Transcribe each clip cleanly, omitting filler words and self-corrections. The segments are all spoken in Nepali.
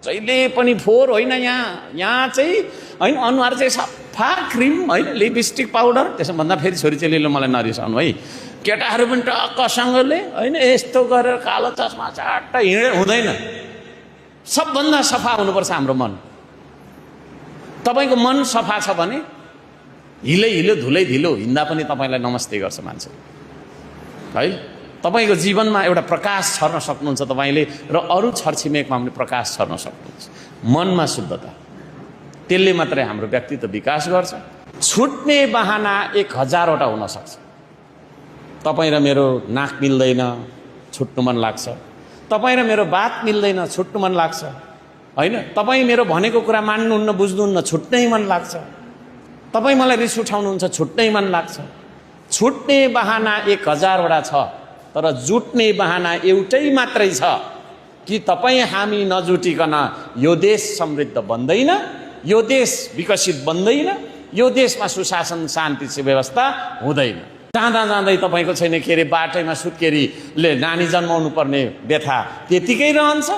जहिले पनि फोहोर होइन यहाँ चाहिँ होइन अनुहार चाहिँ सफा क्रिम होइन लिपस्टिक पाउडर त्यसो भन्दा फेरि छोरीचेलीले मलाई नरिसाउनु है केटाहरू पनि टक्कसँगले होइन यस्तो गरेर कालो चस्मा चाट्ट हिँडे हुँदैन सबभन्दा सफा हुनुपर्छ हाम्रो मन तपाईँको मन सफा छ भने हिलो धुलै धिलो हिँड्दा पनि तपाईँलाई नमस्ते गर्छ मान्छे है तपाईँको जीवनमा एउटा प्रकाश छर्न सक्नुहुन्छ तपाईँले र अरू छरछिमेकमा पनि प्रकाश छर्न सक्नुहुन्छ मनमा शुद्धता त्यसले मात्रै हाम्रो व्यक्तित्व विकास गर्छ छुट्ने बहाना 1000वटा हुन सक्छ तपाईँ र मेरो नाक मिल्दैन छुट्नु मन लाग्छ तपाईँ र मेरो बात मिल्दैन छुट्नु मन लाग्छ होइन तपाईँ मेरो भनेको कुरा मान्नुहुन्न बुझ्नुहुन्न छुट्नै मन लाग्छ तपाईँ मलाई रिस उठाउनुहुन्छ छुट्नै मन लाग्छ छुट्ने बहाना 1000वटा छ तर जुट्ने बहाना एउटै मात्रै छ कि तपाईँ हामी नजुटिकन यो देश समृद्ध बन्दैन यो देश विकसित बन्दैन यो देशमा सुशासन शान्ति व्यवस्था हुँदैन जाँदा जाँदै तपाईँको छैन के अरे बाटैमा सुत्केरीले नानी जन्माउनु पर्ने व्यथा त्यतिकै रहन्छ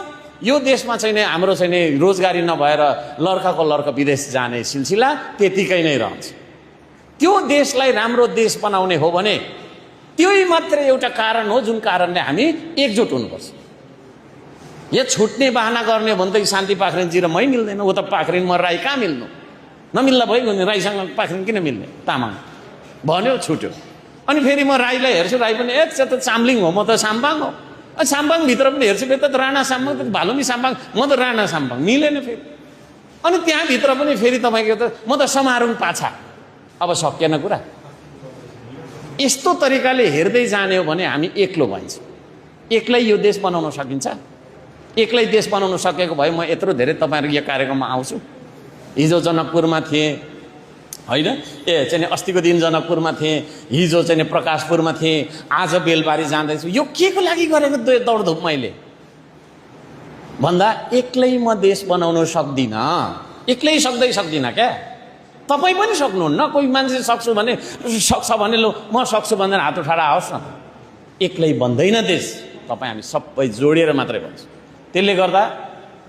यो देशमा चाहिँ हाम्रो चाहिँ रोजगारी नभएर लड्काको लड्का विदेश जाने सिलसिला त्यतिकै नै रहन्छ त्यो देशलाई राम्रो देश बनाउने हो भने त्यही मात्रै एउटा कारण हो जुन कारणले हामी एकजुट हुनुपर्छ यो छुट्ने बहाना गर्ने भन्दै शान्ति पाखरिनजी र मै मिल्दैन ऊ त पाखरिन म राई कहाँ मिल्नु नमिल्दा भइगयो नि राईसँग पाखरिन किन मिल्ने तामाङ भन्यो छुट्यो अनि फेरि म राईलाई हेर्छु राई पनि एक त चाम्लिङ हो म त साम्बाङ हो साम्बाङभित्र पनि हेर्छु फेरि त राणा साम्बाङ त भालुमी साम्बाङ म त राणा साम्बाङ मिलेन फेरि अनि त्यहाँभित्र पनि फेरि तपाईँको त म त समारुङ पाछा अब सकिएन कुरा यस्तो तरिकाले हेर्दै जाने हो भने हामी एक्लो भइन्छ एक्लै यो देश बनाउन सकिन्छ एक्लै देश बनाउन सकेको भए म यत्रो धेरै तपाईँहरू यो कार्यक्रममा आउँछु हिजो जनकपुरमा थिएँ होइन चाहिँ अस्तिको दिन जनकपुरमा थिएँ हिजो चाहिँ प्रकाशपुरमा थिएँ आज बेलबारी जाँदैछु यो के को लागि गरेको दौडधुप मैले भन्दा एक्लै म देश बनाउन सक्दिनँ एक्लै सक्दिनँ क्या तपाईँ पनि सक्नुहुन्न कोही मान्छे सक्छु भने सक्छ भने लो म सक्छु भनेर हात उठाएर आओस् न एक्लै बन्दैन देश तपाईँ हामी सबै जोडेर मात्रै भन्छौँ त्यसले गर्दा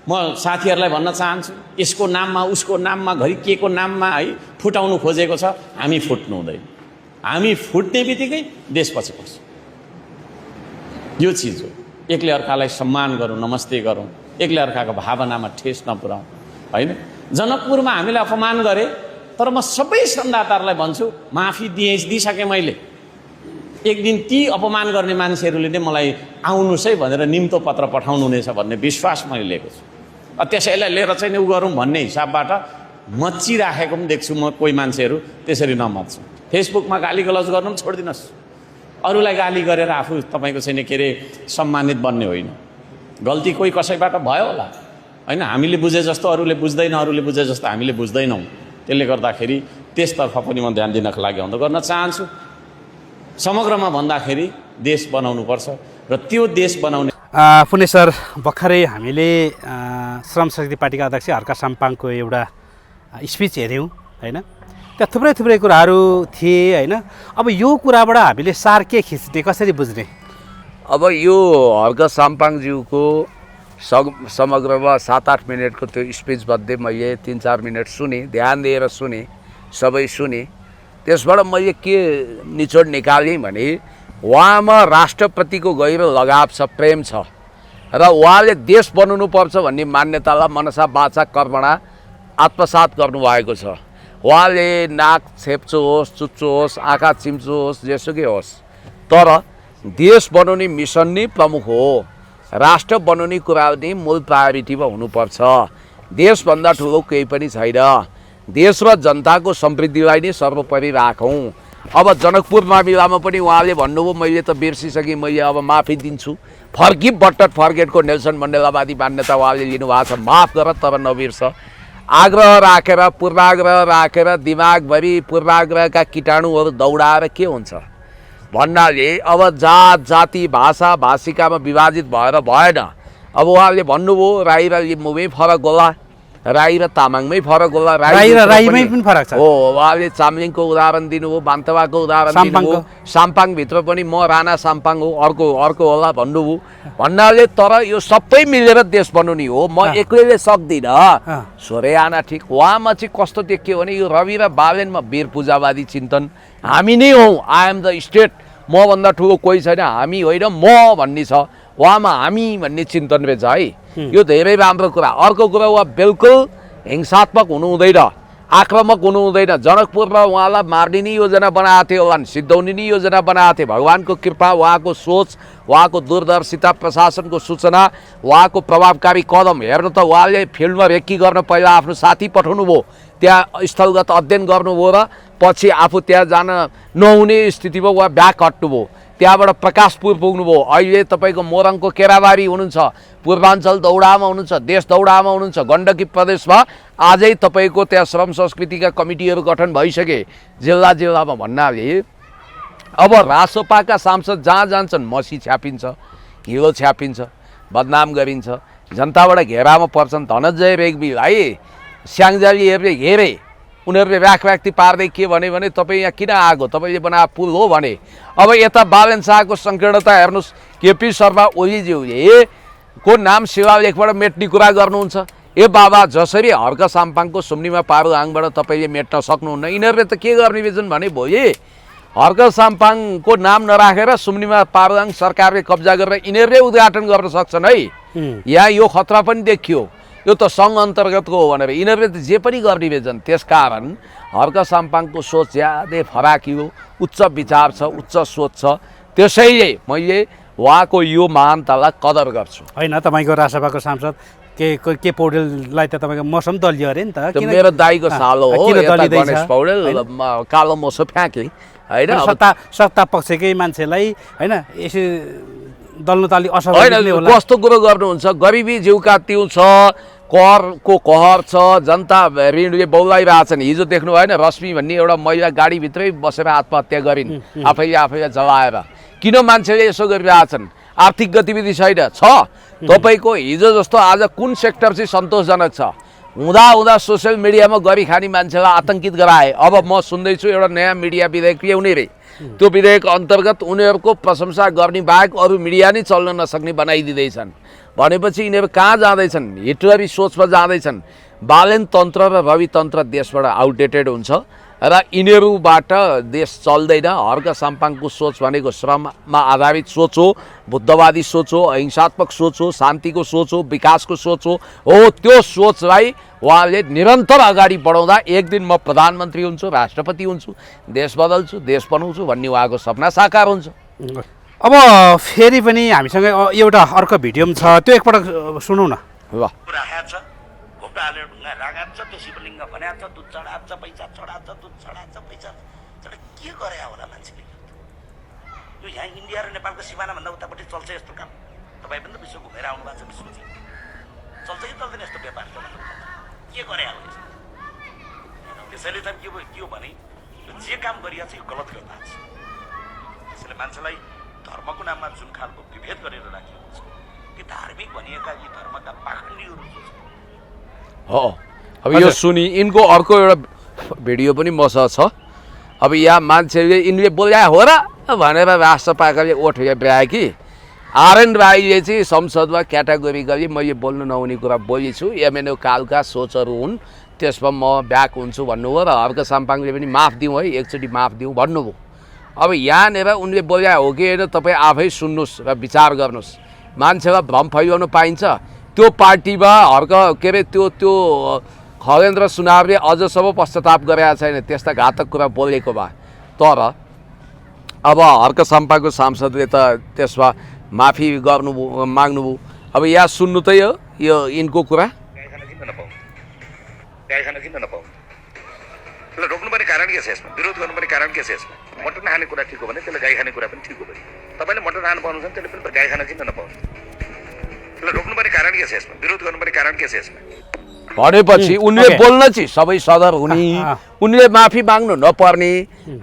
म साथीहरूलाई भन्न चाहन्छु यसको नाममा उसको नाममा घरि के को नाममा है फुटाउनु खोजेको छ हामी फुट्नु हुँदैन हामी फुट्ने बित्तिकै देश पछि पर्छ यो चिज हो एकले अर्कालाई सम्मान गरौँ नमस्ते गरौँ एकले अर्काको भावनामा ठेस नपुर्याउँ होइन जनकपुरमा हामीलाई अपमान गरे तर म सबै संवाददाताहरूलाई भन्छु माफी दिइसकेँ मैले एक दिन ती अपमान गर्ने मान्छेहरूले नै मलाई आउनुहोस् है भनेर निम्तो पत्र पठाउनु हुनेछ भन्ने विश्वास मैले लिएको छु त्यसैलाई लिएर चाहिँ उ गरौँ भन्ने हिसाबबाट मच्चिराखेको पनि देख्छु म कोही मान्छेहरू त्यसरी नमच्छु फेसबुकमा गाली गलौज गर्नु पनि छोडिदिनुहोस् अरूलाई गाली गरेर आफू तपाईँको चाहिँ के अरे सम्मानित बन्ने होइन गल्ती कोही कसैबाट भयो होला होइन हामीले बुझे जस्तो अरूले बुझ्दैन अरूले बुझे जस्तो हामीले बुझ्दैनौँ त्यसले गर्दाखेरि त्यसतर्फ पनि म ध्यान दिनको लागि अनुरोध गर्न चाहन्छु समग्रमा भन्दाखेरि देश बनाउनुपर्छ र त्यो देश बनाउने पुण्य सर भर्खरै हामीले श्रम शक्ति पार्टीका अध्यक्ष हर्का साम्पाङको एउटा स्पिच हेऱ्यौँ होइन त्यहाँ थुप्रै कुराहरू थिए होइन अब यो कुराबाट हामीले सार के खिच्ने कसरी बुझ्ने अब यो हर्का साम्पाङज्यूको समग्रमा 7-8 मिनटको त्यो स्पिचमध्ये मैले 3-4 मिनट सुने ध्यान दिएर सुने सबै सुने त्यसबाट मैले के निचोड निकालेँ भने उहाँमा राष्ट्रप्रतिको गहिरो लगाव छ प्रेम छ र उहाँले देश बनाउनु पर्छ भन्ने मान्यतालाई मनसा वाचा कर्मणा आत्मसात गर्नुभएको छ उहाँले नाक छेप्चो होस् चुच्चो होस् आँखा चिम्चो होस् जेसुकै होस् तर देश बनाउने मिसन नै प्रमुख हो राष्ट्र बनाउने कुरा नै मूल प्रायोरिटीमा हुनुपर्छ देशभन्दा ठुलो केही पनि छैन देश र जनताको समृद्धिलाई नै सर्वोपरि राखौँ अब जनकपुर मामिलामा पनि उहाँले भन्नुभयो मैले त बिर्सिसकेँ मैले अब माफी दिन्छु फर्किप बट्ट फर्केटको नेल्सन मण्डेलावादी मान्यता उहाँले लिनुभएको छ माफ गर तर नबिर्स आग्रह राखेर पूर्वाग्रह राखेर दिमागभरि पूर्वाग्रहका कीटाणुहरू दौडाएर के हुन्छ भन्नाले अब जात जाति भाषा भाषिकामा विभाजित भएर भएन अब उहाँले भन्नुभयो राई र लिम्बूमै फरक होला राई र तामाङमै फरक होला। राई र राईमै पनि फरक छ। हो, उहाँले चामलिङको उदाहरण दिनुभयो, बान्तवाको उदाहरण दिनुभयो, साम्पाङभित्र पनि म राणा साम्पाङ हो, अर्को होला भन्नुभयो। भन्नाले तर यो सबै मिलेर देश बनाउने हो, म एक्लैले सक्दिनँ। सोरेयाना ठिक, उहाँमा चाहिँ कस्तो देखियो भने यो रवि र बालेनमा वीर पूजावादी चिन्तन, हामी नै हौँ, आई एम द स्टेट, मभन्दा ठुलो कोही छैन, हामी होइन म भन्ने छ। उहाँमा हामी भन्ने चिन्तन रहेछ है, यो धेरै राम्रो कुरा। अर्को कुरा, उहाँ बिल्कुल हिंसात्मक हुनु हुँदैन, आक्रामक हुनु हुँदैन। जनकपुरमा उहाँलाई मार्ने नै योजना बनाएको थियो होला, सिद्धाउने नै योजना बनाएको थियो। भगवानको कृपा, उहाँको सोच, उहाँको दूरदर्शिता, प्रशासनको सूचना, उहाँको प्रभावकारी कदम हेर्नु त उहाँले फिल्डमा रेकी गर्न पहिला आफ्नो साथी पठाउनु भयो, त्यहाँ स्थलगत अध्ययन गर्नुभयो र पछि आफू त्यहाँ जान नहुने स्थितिमा उहाँ ब्याक हट्नुभयो। त्यहाँबाट प्रकाशपुर पुग्नुभयो, अहिले तपाईँको मोरङको केराबारी हुनुहुन्छ, पूर्वाञ्चल दौडामा हुनुहुन्छ, देश दौडामा हुनुहुन्छ, गण्डकी प्रदेशमा आजै तपाईँको त्यहाँ श्रम संस्कृतिका कमिटीहरू गठन भइसके जिल्लामा। भन्नाले अब रासोपाका सांसद जहाँ जान्छन् मसी छ्यापिन्छ, हिलो छ्यापिन्छ, बदनाम गरिन्छ, जनताबाट घेरामा पर्छन्। धनञ्जय रेग्मी है स्याङ्जालीहरूले घेरे, उनीहरूले व्यक्ति पार्दै के भने तपाईँ यहाँ किन आएको, तपाईँले बनाएको पुल हो भने। अब यता बालन शाहको सङ्कीर्णता हेर्नुहोस्, केपी शर्मा ओलीज्यूले को नाम शिलालेखबाट मेट्ने कुरा गर्नुहुन्छ। ए बाबा, जसरी हर्क साम्पाङको सुम्निमा पारुहाङबाट तपाईँले मेट्न सक्नुहुन्न, यिनीहरूले त के गर्ने बेजन भने भोलि हर्क साम्पाङको नाम नराखेर सुम्निमा पारुहाङ सरकारले कब्जा गरेर यिनीहरूले उद्घाटन गर्न सक्छन् है। यहाँ यो खतरा पनि देखियो, यो त सङ्घ अन्तर्गतको हो भनेर यिनीहरूले त जे पनि गर्ने बेजन। त्यसकारण हर्क साम्पाङको सोच ज्यादै फराकिलो, उच्च विचार छ, उच्च सोच छ। त्यसैले मैले उहाँको यो महानतालाई कदर गर्छु। होइन, तपाईँको राजसभाको सांसद के पौडेललाई त तपाईँको मौसम दलियो अरे नि त। मेरो दाईको सालो हो गणेश पौडेल, कालो मोसो फ्याँके होइन। सत्ता पक्षकै मान्छेलाई होइन यसो दल्नु असर होइन। कस्तो कुरो गर्नुहुन्छ, गरिबी जीवका तिउ छ, करको कहर छ, जनता ऋणले बौलाइरहेछन्। हिजो देख्नु भएन रश्मि भन्ने एउटा महिला गाडीभित्रै बसेर आत्महत्या गरिन्, आफैले जलाएर। किन मान्छेले यसो गरिरहेछन्? आर्थिक गतिविधि छैन छ। तपाईँको हिजो जस्तो आज कुन सेक्टर चाहिँ सन्तोषजनक छ? हुँदा सोसियल मिडियामा गरी खाने मान्छेलाई आतङ्कित गराए। अब म सुन्दैछु एउटा नयाँ मिडिया विधेयक ल्याउने रे, त्यो विधेयक अन्तर्गत उनीहरूको प्रशंसा गर्ने बाहेक अरू मिडिया नै चल्न नसक्ने बनाइदिँदैछन्। भनेपछि यिनीहरू कहाँ जाँदैछन्? हिटलरी सोचमा जाँदैछन्। बालेन तन्त्र र रवि तन्त्र देशबाट आउटडेटेड हुन्छ र यिनीहरूबाट देश चल्दैन। हर्क साम्पाङको सोच भनेको श्रममा आधारित सोच हो, बुद्धवादी सोच हो, अहिंसात्मक सोच हो, शान्तिको सोच हो, विकासको सोच हो। त्यो सोचलाई उहाँले निरन्तर अगाडि बढाउँदा एक दिन म प्रधानमन्त्री हुन्छु, राष्ट्रपति हुन्छु, देश बदल्छु, देश बनाउँछु भन्ने उहाँको सपना साकार हुन्छ। अब फेरि पनि हामीसँग एउटा अर्को भिडियो पनि छ, त्यो एकपटक सुनौ न। ल, हालेर ढुङ्गा रागान्छ, त्यो शिवलिङ्ग बनाएको छ, दुध चढाएको छ, पैसा चढाएको छ, दुध चढाएको छ, पैसा तर के गरे होला मान्छेले? यो यहाँ इन्डिया र नेपालको सिमानाभन्दा उतापट्टि चल्छ यस्तो काम। तपाईँ पनि त विश्व घुमेर आउनु भएको छ, विश्व चाहिँ चल्छ कि चल्दैन यस्तो व्यापार? के गरे होला यस्तो? त्यसैले त के हो भने यो जे काम गरिरहेको छ यो गलत गरिरहेको छ। त्यसैले मान्छेलाई धर्मको नाममा जुन खालको विभेद गरेर राखिएको छ, ती धार्मिक भनिएका यी धर्मका पाखण्डीहरू हो। अब यो सुनि यिनको अर्को एउटा भिडियो पनि मसँग छ। अब यहाँ मान्छेले यिनले बोल्या हो र भनेर राष्ट्रपाकाले ओठ ब्याए कि आरएन राईले चाहिँ संसदमा क्याटेगोरिकली मैले बोल्नु नहुने कुरा बोलेछु, एमएनओ कालका सोचहरू हुन्, त्यसमा म ब्याक हुन्छु भन्नुभयो र हर्क साम्पाङले पनि माफ दिउँ है, एकचोटि माफ दिउँ भन्नुभयो। अब यहाँनिर उनले बोल्या हो कि होइन तपाईँ आफै सुन्नुहोस् र विचार गर्नुहोस्। मान्छेलाई भ्रम फैलाउनु पाइन्छ? त्यो पार्टीमा हर्क के अरे त्यो खगेन्द्र सुनारले अझसम्म पश्चाताप गरेका छैन त्यस्ता घातक कुरा बोलेको भए। तर अब हर्क साम्पाङको सांसदले त त्यसमा माफी गर्नुभयो, माग्नुभयो। अब यहाँ सुन्नु त यो यिनको कुरा। गाई खान किन नपाऊ? त्यसलाई रोक्नुपर्ने कारण के छ यसमा? विरोध गर्नुपर्ने कारण के छ यसमा? मटन खाने कुरा ठिक हो भने त्यसलाई गाई खाने कुरा पनि ठिक हो भने तपाईँले मटन खानु पाउनुहुन्छ भने त्यसले पनि गाई खान किन नपाउनु? त्यसलाई रोक्नुपर्ने कारण के छ यसमा? विरोध गर्नुपर्ने कारण के छ यसमा? भनेपछि उनले बोल्न चाहिँ सबै सदर हुने, उनले माफी माग्नु नपर्ने,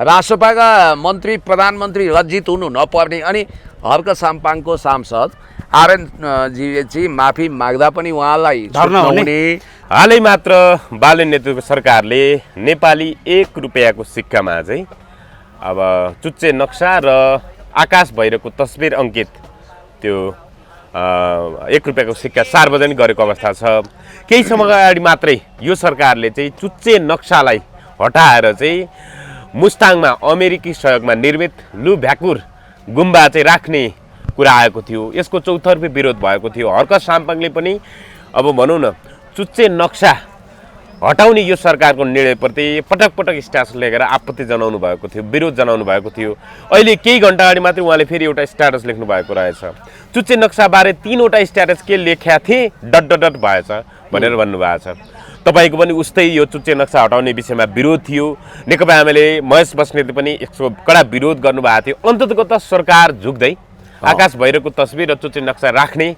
राष्ट्रपाका मन्त्री प्रधानमन्त्री लज्जित हुनु नपर्ने। अनि हर्क साम्पाङको सांसद आर्यनजीले चाहिँ माफी माग्दा पनि उहाँलाई धर्ना हुने? हालै मात्र बालन नेतृत्वको सरकारले नेपाली 1 रुपियाँको सिक्कामा चाहिँ अब चुच्चे नक्सा र आकाश भैरवको तस्बिर अङ्कित त्यो 1 रुपियाँको सिक्का सार्वजनिक गरेको अवस्था छ। केही समय अगाडि मात्रै यो सरकारले चाहिँ चुच्चे नक्सालाई हटाएर चाहिँ मुस्ताङमा अमेरिकी सहयोगमा निर्मित लु भ्याकुर गुम्बा चाहिँ राख्ने कुरा आएको थियो। यसको चौतर्फी विरोध भएको थियो। हर्क साम्पाङले पनि अब भनौँ न चुच्चे नक्सा हटाउने यो सरकारको निर्णयप्रति पटक पटक स्ट्याटस लेखेर आपत्ति जनाउनु भएको थियो, विरोध जनाउनु भएको थियो। अहिले केही घन्टा अगाडि मात्रै उहाँले फेरि एउटा स्ट्याटस लेख्नु भएको रहेछ। चुच्चे नक्साबारे 3वटा स्ट्याटस के लेख्या थिए डट डट डट भएछ भनेर भन्नुभएको छ। तपाईँको पनि उस्तै यो चुच्चे नक्सा हटाउने विषयमा विरोध थियो। नेकपा एमाले महेश बस्नेतले पनि यसको कडा विरोध गर्नुभएको थियो। अन्ततः सरकार झुक्दै आकाश भैरवको तस्बिर र चुच्चे नक्सा राख्ने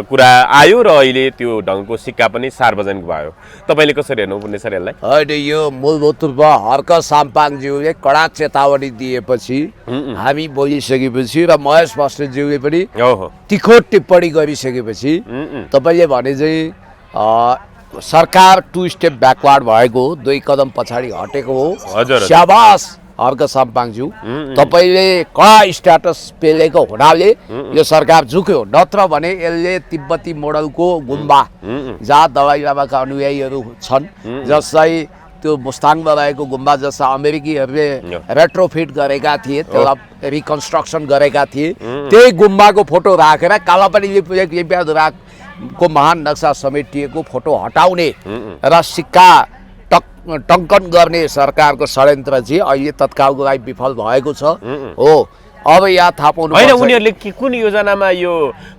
कुरा आयो र अहिले त्यो ढङ्गको सिक्का पनि सार्वजनिक भयो। तपाईँले कसरी हेर्नुपर्ने सर यसलाई? होइन, यो मूलभूत रूपमा हर्क साम्पाङज्यूले कडा चेतावनी दिएपछि हामी बोलिसकेपछि र महेश बस्नेतज्यूले पनि तिखो टिप्पणी गरिसकेपछि तपाईँले भने चाहिँ सरकार 2 स्टेप ब्याकवार्ड भएको, 2 कदम पछाडि हटेको हो। शाबास हर्क साम्पाङज्यू, तपाईँले कडा स्ट्याटस पेलेको हुनाले यो सरकार झुक्यो। नत्र भने यसले तिब्बती मोडलको गुम्बा जहाँ दलाइ लामाका अनुयायीहरू छन्, जसलाई त्यो मुस्ताङमा रहेको गुम्बा जस्ता अमेरिकीहरूले रेट्रोफिट गरेका थिए, त्यसलाई रिकन्स्ट्रक्सन गरेका थिए, त्यही गुम्बाको फोटो राखेर कालापानीले को महान नक्सा समेटिएको फोटो हटाउने र सिक्का टङ्कन गर्ने सरकारको षड्यन्त्र चाहिँ अहिले तत्कालको लागि विफल भएको छ। हो, अब यहाँ थाहा पाउनु होइन उनीहरूले कुन योजनामा यो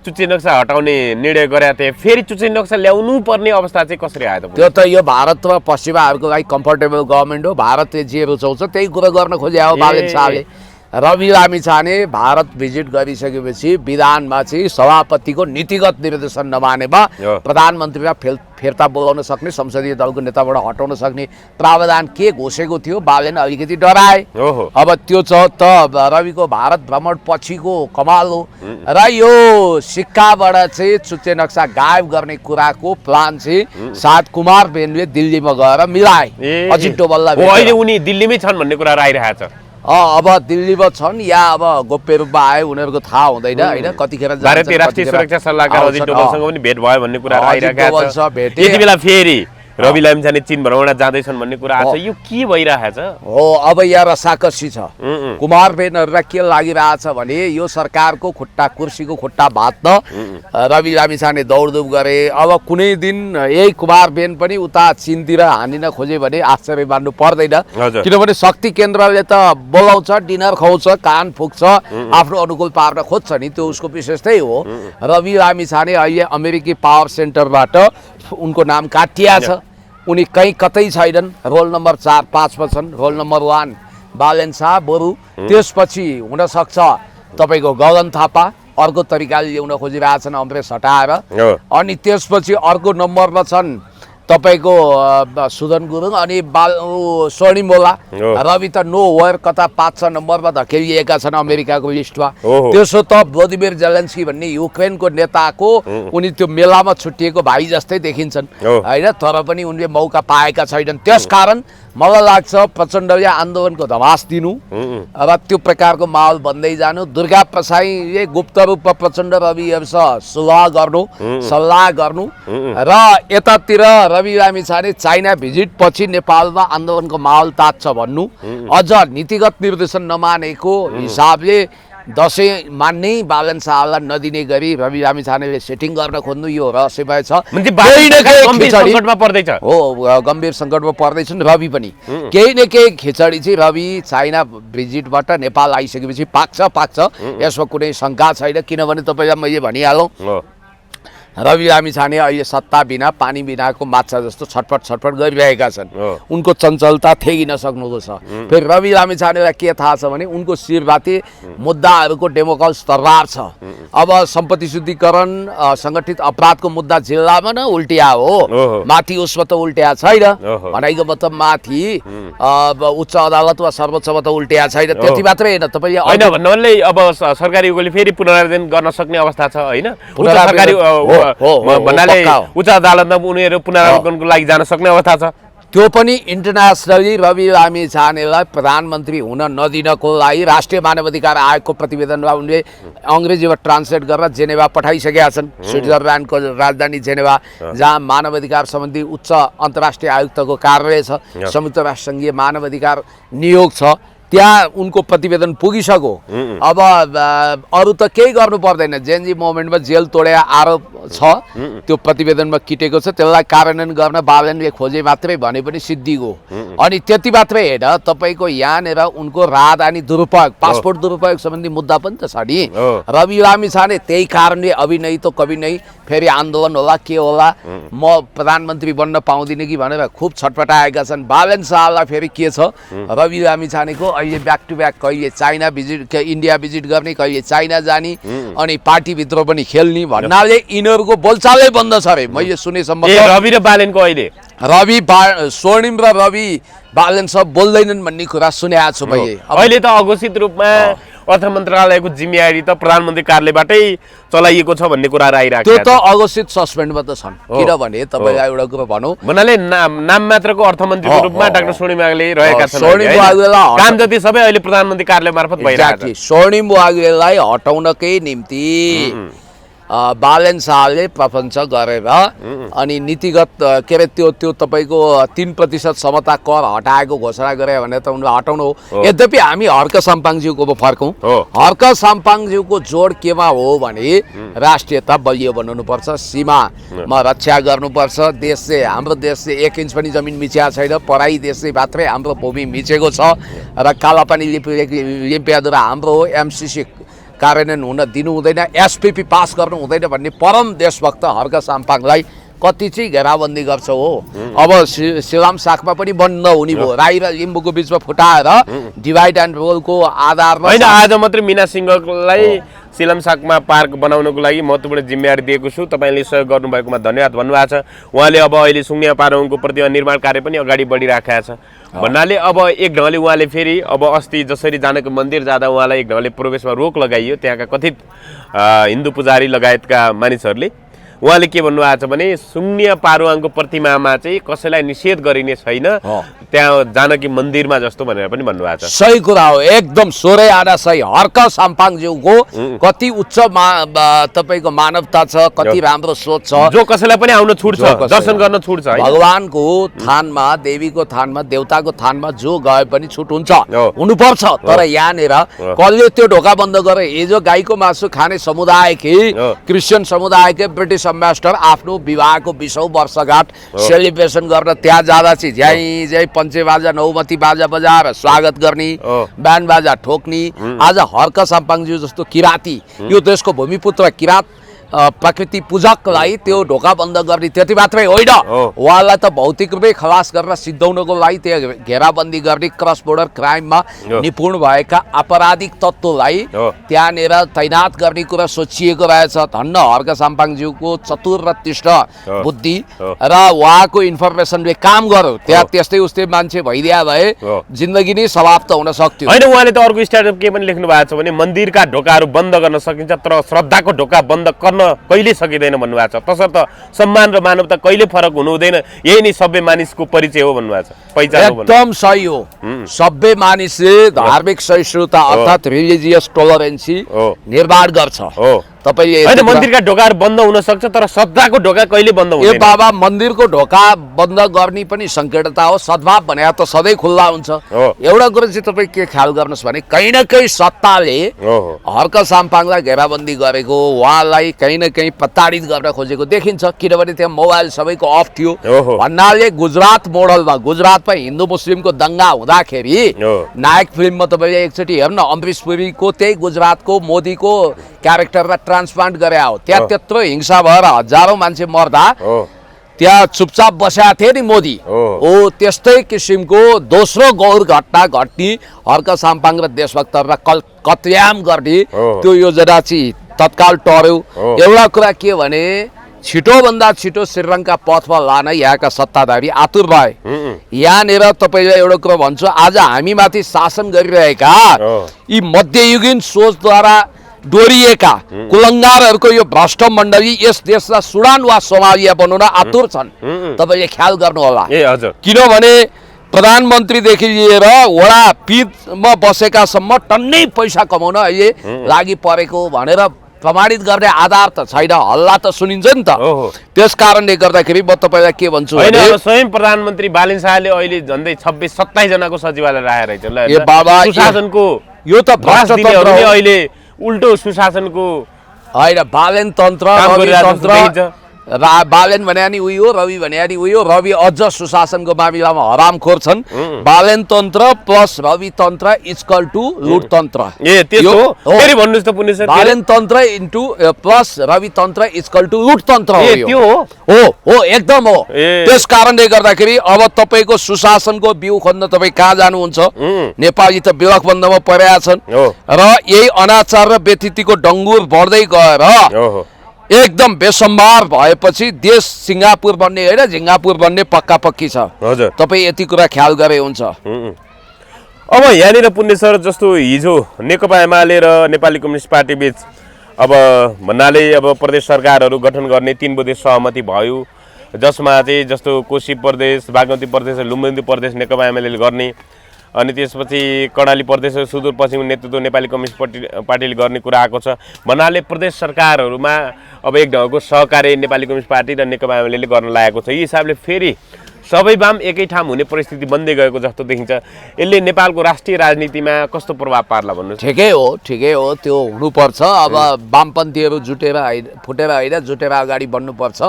चुच्चे नक्सा हटाउने निर्णय गरेका थिए, फेरि चुच्चे नक्सा ल्याउनु पर्ने अवस्था चाहिँ कसरी आयो त? त्यो त यो भारत र पश्चिमाहरूको लागि कम्फर्टेबल गभर्मेन्ट हो। भारतले जे रुचाउँछ त्यही कुरा गर्न खोजे हो बालन शाहले। रवि लामिछाने भारत भिजिट गरिसकेपछि विधानमा चाहिँ सभापतिको नीतिगत निर्देशन नमानेमा प्रधानमन्त्रीलाई फिर्ता बोलाउन सक्ने, संसदीय दलको नेताबाट हटाउन सक्ने प्रावधान के घोषेको थियो। बालेन अलिकति डराए। अब त्यो त रविको भारत भ्रमण पछिको कमाल हो। र यो सिक्काबाट चाहिँ चुच्चे नक्सा गायब गर्ने कुराको प्लान चाहिँ सायद कुमार बेनले दिल्लीमा गएर मिलाए। अजित डोभाललाई अहिले उनी दिल्लीमै छन् भन्ने कुरा आइरहेको छ। अब दिल्लीमा छन् या अब गोप्य रूपमा आए उनीहरूको थाहा हुँदैन होइन, कतिखेर भारतीय राष्ट्रिय सुरक्षा सल्लाहकार अजित डोभालसँग पनि भेट भयो भन्ने कुरा आइरहेको छ। यति बेला फेरि रवि लामिछाने चीन भ्रमण जाँदैछन् भन्ने कुरा आछ। यो के भइरहेछ हो? अब यहाँ रसाकसी छ। कुमार बेनहरूलाई के लागिरहेछ भने यो सरकारको खुट्टा, कुर्सीको खुट्टा भात्न रवि लामिछाने दौडधुप गरे। अब कुनै दिन यही कुमार बेन पनि उता चीनतिर हानिन खोजे भने आश्चर्य मान्नु पर्दैन, किनभने शक्ति केन्द्रले त बोलाउँछ, डिनर खुवाउँछ, कान फुक्छ, आफ्नो अनुकूल पार्न खोज्छ नि, त्यो उसको विशेषतै हो। रवि लामिछाने अहिले अमेरिकी पावर सेन्टरबाट उनको नाम काटिया छ। उनी कहीँ कतै छैनन्, रोल नम्बर 4-5 मा छन्। रोल नम्बर 1 बालन शाह, बरु त्यसपछि हुनसक्छ तपाईँको गगन थापा अर्को तरिकाले ल्याउन खोजिरहेछन् अमरेश हटाएर। अनि त्यसपछि अर्को नम्बरमा छन् तपाईँको सुदन गुरुङ अनि स्वर्णिम मोला। रवि त नो वेयर कता 5-6 नम्बरमा धकेलिएका छन् अमेरिकाको लिस्टमा। त्यसो त भ्लादिमिर जेलेन्स्की भन्ने युक्रेनको नेताको उनी त्यो मेलामा छुट्टिएको भाइ जस्तै देखिन्छन् होइन, तर पनि उनले मौका पाएका छैनन्। त्यसकारण मलाई लाग्छ प्रचण्डले आन्दोलनको धमास दिनु र त्यो प्रकारको माहौल बन्दै जानु, दुर्गा प्रसाईले गुप्त रूपमा प्रचण्ड रविहरूसँग सल्लाह गर्नु र यतातिर रवि लामिछाने चाइना भिजिट पछि नेपालमा आन्दोलनको माहौल तात्छ भन्नु, अझ नीतिगत निर्देशन नमानेको हिसाबले दसैँ मान्ने बालन शाहलाई नदिने गरी रवि लामिछानेले सेटिङ गर्न खोज्नु, यो रहस्यमय छ। हो, गम्भीर सङ्कटमा पर्दैछन् रवि पनि। केही न केही खिचडी चाहिँ रवि चाइना भिजिटबाट नेपाल आइसकेपछि पाक्छ। यसमा कुनै शङ्का छैन, किनभने तपाईँलाई मैले भनिहालौँ रवि लामिछाने अहिले सत्ता बिना पानी बिनाको माछा जस्तो छटपट गरिरहेका छन्। उनको चञ्चलता थेगिन सक्नुको छ। फेरि रवि लामिछानेलाई के थाहा छ भने उनको शिरबाती मुद्दाहरूको डेमोक्रेसी तरवार छ। अब सम्पत्ति शुद्धिकरण सङ्गठित अपराधको मुद्दा जिल्लामा न उल्टिया हो, माथि उसमा त उल्टिया छैन। भनाइको मतलब माथि उच्च अदालत वा सर्वोच्चमा त उल्टिया छैन। त्यति मात्रै होइन, तपाईँले होइन भन्नाले अब सरकारी योगले फेरि पुनरावेदन गर्न सक्ने अवस्था छ होइन। सरकारी भन्नाले उच्च अदालतमा उनीहरू पुनरावेदनको लागि जान सक्ने अवस्था छ। त्यो पनि इन्टरनेसनली रवि लामिछानेलाई प्रधानमन्त्री हुन नदिनको लागि राष्ट्रिय मानवाधिकार आयोगको प्रतिवेदनमा उनले अङ्ग्रेजीमा ट्रान्सलेट गरेर जेनेभा पठाइसकेका छन्। स्विजरल्यान्डको राजधानी जेनेभा, जहाँ मानवाधिकार सम्बन्धी उच्च अन्तर्राष्ट्रिय आयुक्तको कार्यालय छ, संयुक्त राष्ट्रसङ्घीय मानवाधिकार नियोग छ, त्यहाँ उनको प्रतिवेदन पुगिसक्यो। अब अरू त केही गर्नु पर्दैन। जेएनजी मुभमेन्टमा जेल तोडे आरोप छ, त्यो प्रतिवेदनमा किटेको छ, त्यसलाई कार्यान्वयन गर्न बालनले खोजे मात्रै भने पनि सिद्धिको। अनि त्यति मात्रै होइन, तपाईँको यहाँनिर उनको राजधानी दुरुपयोग, पासपोर्ट दुरुपयोग सम्बन्धी मुद्दा पनि त छ नि। रवि लामिछाने त्यही कारणले अभी नै त कभी नै फेरि आन्दोलन होला के होला, म प्रधानमन्त्री बन्न पाउँदिनँ कि भनेर खुब छटपटाएका छन्। बालन शाहलाई फेरि के छ, रवि लामिछानेको अहिले ब्याक टु ब्याक कहिले चाइना भिजिट, इन्डिया भिजिट गर्ने, कहिले चाइना जाने, अनि पार्टीभित्र पनि खेल्ने भन्नाले यिनीहरूको बोलचालै बन्द छ अरे मैले सुनेसम्म। रवि र बालेनको अहिले स्वर्णिम र रवि बालन सब बोल्दैनन् भन्ने कुरा सुनेको छु मैले। अहिले त अघोषित रूपमा अर्थ मन्त्रालयको जिम्मेवारी त प्रधानमन्त्री कार्यालयबाटै चलाइएको छ भन्ने कुरा आइरहेको छ। त्यो त अघोषित सस्पेन्डमा त छन्, किनभने तपाईँलाई एउटा कुरा भनौँ, भन्नाले नाम मात्रको अर्थमन्त्रीको रूपमा डाक्टर स्वर्णिम वाग्ले रहेका छन्। काम जति सबै अहिले प्रधानमन्त्री कार्यालय मार्फत भइरहेको छ। स्वर्णिम वाग्लेलाई हटाउनकै निम्ति बालन शाहले प्रपञ्च गरेर अनि नीतिगत के अरे त्यो तपाईँको 3% समता कर हटाएको घोषणा गरे भने त उनलाई हटाउनु हो। यद्यपि हामी हर्क साम्पाङज्यूको फर्कौँ, हर्क साम्पाङज्यूको जोड केमा हो भने राष्ट्रियता बलियो बनाउनुपर्छ, सीमामा रक्षा गर्नुपर्छ। देश चाहिँ हाम्रो देश चाहिँ 1 इन्च पनि जमिन मिचिया छैन, पराई देशले मात्रै हाम्रो भूमि मिचेको छ र कालापानी लिपियाद्वारा हाम्रो हो। एमसिसी कार्यान्वयन हुन दिनु हुँदैन, एसपिपी पास गर्नु हुँदैन भन्ने परम देशभक्त हर्क साम्पाङलाई कति चाहिँ घेराबन्दी गर्छ हो। अब सिलाम साखमा पनि बन्द हुने भयो, राई र लिम्बूको बिचमा फुटाएर डिभाइड एन्ड रोलको आधारमा। होइन, आज मात्रै मिना सिंहलाई सिलाम साखमा पार्क बनाउनको लागि महत्त्वपूर्ण जिम्मेवारी दिएको छु, तपाईँले सहयोग गर्नुभएकोमा धन्यवाद भन्नुभएको छ। उहाँले अब अहिले सुङ्निया पारुङको प्रतिमा निर्माण कार्य पनि अगाडि बढिराखेको छ भन्नाले अब एक ढङ्गले उहाँले फेरि अब अस्ति जसरी जानकी मन्दिर जाँदा उहाँलाई एक ढङ्गले प्रवेशमा रोक लगाइयो त्यहाँका कथित हिन्दू पुजारी लगायतका मानिसहरूले, उहाँले के भन्नुभएको छ भने सुङ्निया पारुवाङको प्रतिमामा चाहिँ कसैलाई निषेध गरिने छैन, त्यहाँ जानकी मन्दिरमा जस्तो भनेर पनि भन्नुभएको छ। सही कुरा हो, एकदम सोरै आना सही। हर्क साम्पाङज्यूको कति उच्च तपाईँको मानवता छ, कति राम्रो सोच छ, जो कसैलाई पनि आउन छुट छ, दर्शन गर्न छुट छ। भगवानको थानमा, देवीको थानमा, देवताको थानमा जो गए पनि छुट हुन्छ, हुनुपर्छ। तर यहाँनिर कसले त्यो ढोका बन्द गरे? हिजो गाईको मासु खाने समुदायकै, क्रिस्चियन समुदायकै ब्रिटिस एम्बेसडर आफ्नो विवाहको 20औं वर्षगाँठ सेलिब्रेसन गर्न त्यहाँ जाँदा चाहिँ झ्याइ पञ्चे बाजा नौमती बाजा बजाएर स्वागत गर्ने, ब्यान्ड बाजा ठोक्ने। आज हर्क साम्पाङज्यू जस्तो किराँती, यो देशको भूमिपुत्र किराँत प्रकृति पूजकलाई त्यो ढोका बन्द गर्ने, त्यति मात्रै होइन उहाँलाई त भौतिक रूपै खलास गरेर सिद्धाउनको लागि त्यो घेराबन्दी गर्ने, क्रस बोर्डर क्राइममा निपुण भएका आपराधिक तत्त्वलाई त्यहाँनिर तैनात गर्ने कुरा सोचिएको रहेछ। धन्न हर्क साम्पाङज्यूको चतुर र तीक्ष्ण बुद्धि र उहाँको इन्फर्मेसनले काम गर्यो, त्यहाँ त्यस्तै उस्तै मान्छे भइदिया भए जिन्दगी नै समाप्त हुन सक्थ्यो। होइन, उहाँले त अर्को स्ट्याटप के पनि लेख्नु भएको छ भने मन्दिरका ढोकाहरू बन्द गर्न सकिन्छ तर श्रद्धाको ढोका बन्द गर्न कहिले सकिँदैन भन्नुभएको छ। तसर्थ सम्मान र मानवता कहिले फरक हुनु हुँदैन, यही नै सभ्य मानिसको परिचय हो भन्नुभएको छ, पहिचान हो। एकदम सही हो। सभ्य मानिसले धार्मिक सहिष्णुता अर्थात् रिलिजियस टोलरेन्सी निर्माण गर्छ। होइन, मन्दिरका ढोकाहरू बन्द हुन सक्छ तर श्रद्धाको ढोका कहिले बन्द हुँदैन। ए बाबा, मन्दिरको ढोका बन्द गर्ने पनि संकीर्णता हो, सद्भाव भने त सधैँ खुल्ला हुन्छ। एउटा कुरा चाहिँ तपाईँ के ख्याल गर्नुहोस् भने कहीँ न कहीँ सत्ताले हर्क साम्पाङलाई घेराबन्दी गरेको, उहाँलाई कहीँ न कहीँ प्रताडित गर्न खोजेको देखिन्छ, किनभने त्यहाँ मोबाइल सबैको अफ थियो भन्नाले गुजरात मोडलमा, गुजरातमा हिन्दू मुस्लिमको दङ्गा हुँदाखेरि नायक फिल्ममा तपाईँले एकचोटि हेर्नु, अमरीश पुरीको त्यही गुजरातको मोदीको क्यारेक्टरमा ट्रान्सप्लान्ट गरे हो त्यहाँ त्यत्रो हिंसा भएर हजारौँ मान्छे मर्दा त्यहाँ चुपचाप बसेका थिए नि मोदी हो त्यस्तै किसिमको दोस्रो गौर घटना घट्ने हर्क साम्पाङ र देशभक्तहरूलाई कत्याम गर्ने त्यो योजना चाहिँ तत्काल टर्यो एउटा कुरा के भने छिटोभन्दा छिटो श्रीलङ्का पथमा लान यहाँका सत्ताधारी आतुर रहे यहाँनिर तपाईँलाई एउटा कुरा भन्छु आज हामीमाथि शासन गरिरहेका यी मध्ययुगीन सोचद्वारा डोरिएका कुलङ्गारहरूको यो भ्रष्ट मण्डली यस देशलाई सुडान वा सोमालिया बनाउन आतुर छन् तपाईँले ख्याल गर्नुहोला किनभने प्रधानमन्त्रीदेखि लिएर वडा पीठमा बसेकासम्म टन्नै पैसा कमाउन अहिले लागि परेको भनेर प्रमाणित गर्ने आधार त छैन हल्ला त सुनिन्छ नि त त्यस कारणले गर्दाखेरि म तपाईँलाई के भन्छु भने स्वयं प्रधानमन्त्री बालेन शाहले अहिले झन्डै 26-27 जनाको सचिवालय राखेको रहेछ ए बाबा सुशासनको यो त भ्रष्टतन्त्र अहिले उल्टो सुशासनको होइन बालेन तन्त्र बालेन भने नि उयो रवि भने नि उयो रवि अझ सुशासनको मामिलामा हरामखोर छन् बालेन तन्त्र प्लस रवि तन्त्र इक्वल टु लुटतन्त्र बालेन तन्त्र इन्टु प्लस रवि तन्त्र इक्वल टु लुटतन्त्र हो एकदम हो त्यस कारणले गर्दाखेरि अब तपाईँको सुशासनको बिउ खोज्न तपाईँ कहाँ जानुहुन्छ नेपाली त बेलकबन्दमा परेका छन् र यही अनाचार र व्यतिथिको डङ्गुर बढ्दै गएर एकदम बेसम्भार भएपछि देश सिङ्गापुर बन्ने होइन झिङ्गापुर बन्ने पक्का पक्की छ तपाईँ यति कुरा ख्याल गरे हुन्छ अब यहाँनिर पुण्य सर जस्तो हिजो नेकपा एमाले र नेपाली कम्युनिस्ट पार्टी बीच अब भन्नाले अब प्रदेश सरकारहरू गठन गर्ने 3 बुँदे सहमति भयो जसमा चाहिँ जस्तो कोशी प्रदेश बागमती प्रदेश र लुम्बिनी प्रदेश नेकपा एमाले गर्ने अनि त्यसपछि कर्णाली प्रदेश र सुदूरपश्चिम नेतृत्व नेपाली कम्युनिस्ट पार्टीले गर्ने कुरा आएको छ भन्नाले प्रदेश सरकारहरूमा अब एक ढङ्गको सहकार्य नेपाली कम्युनिस्ट पार्टी र नेकपा एमाले गर्न लागेको छ यी हिसाबले फेरि सबै वाम एकै ठाउँ हुने परिस्थिति बन्दै गएको जस्तो देखिन्छ यसले नेपालको राष्ट्रिय राजनीतिमा कस्तो प्रभाव पार्ला भन्नु ठिकै हो त्यो हुनुपर्छ अब वामपन्थीहरू फुटेर होइन जुटेर अगाडि बढ्नुपर्छ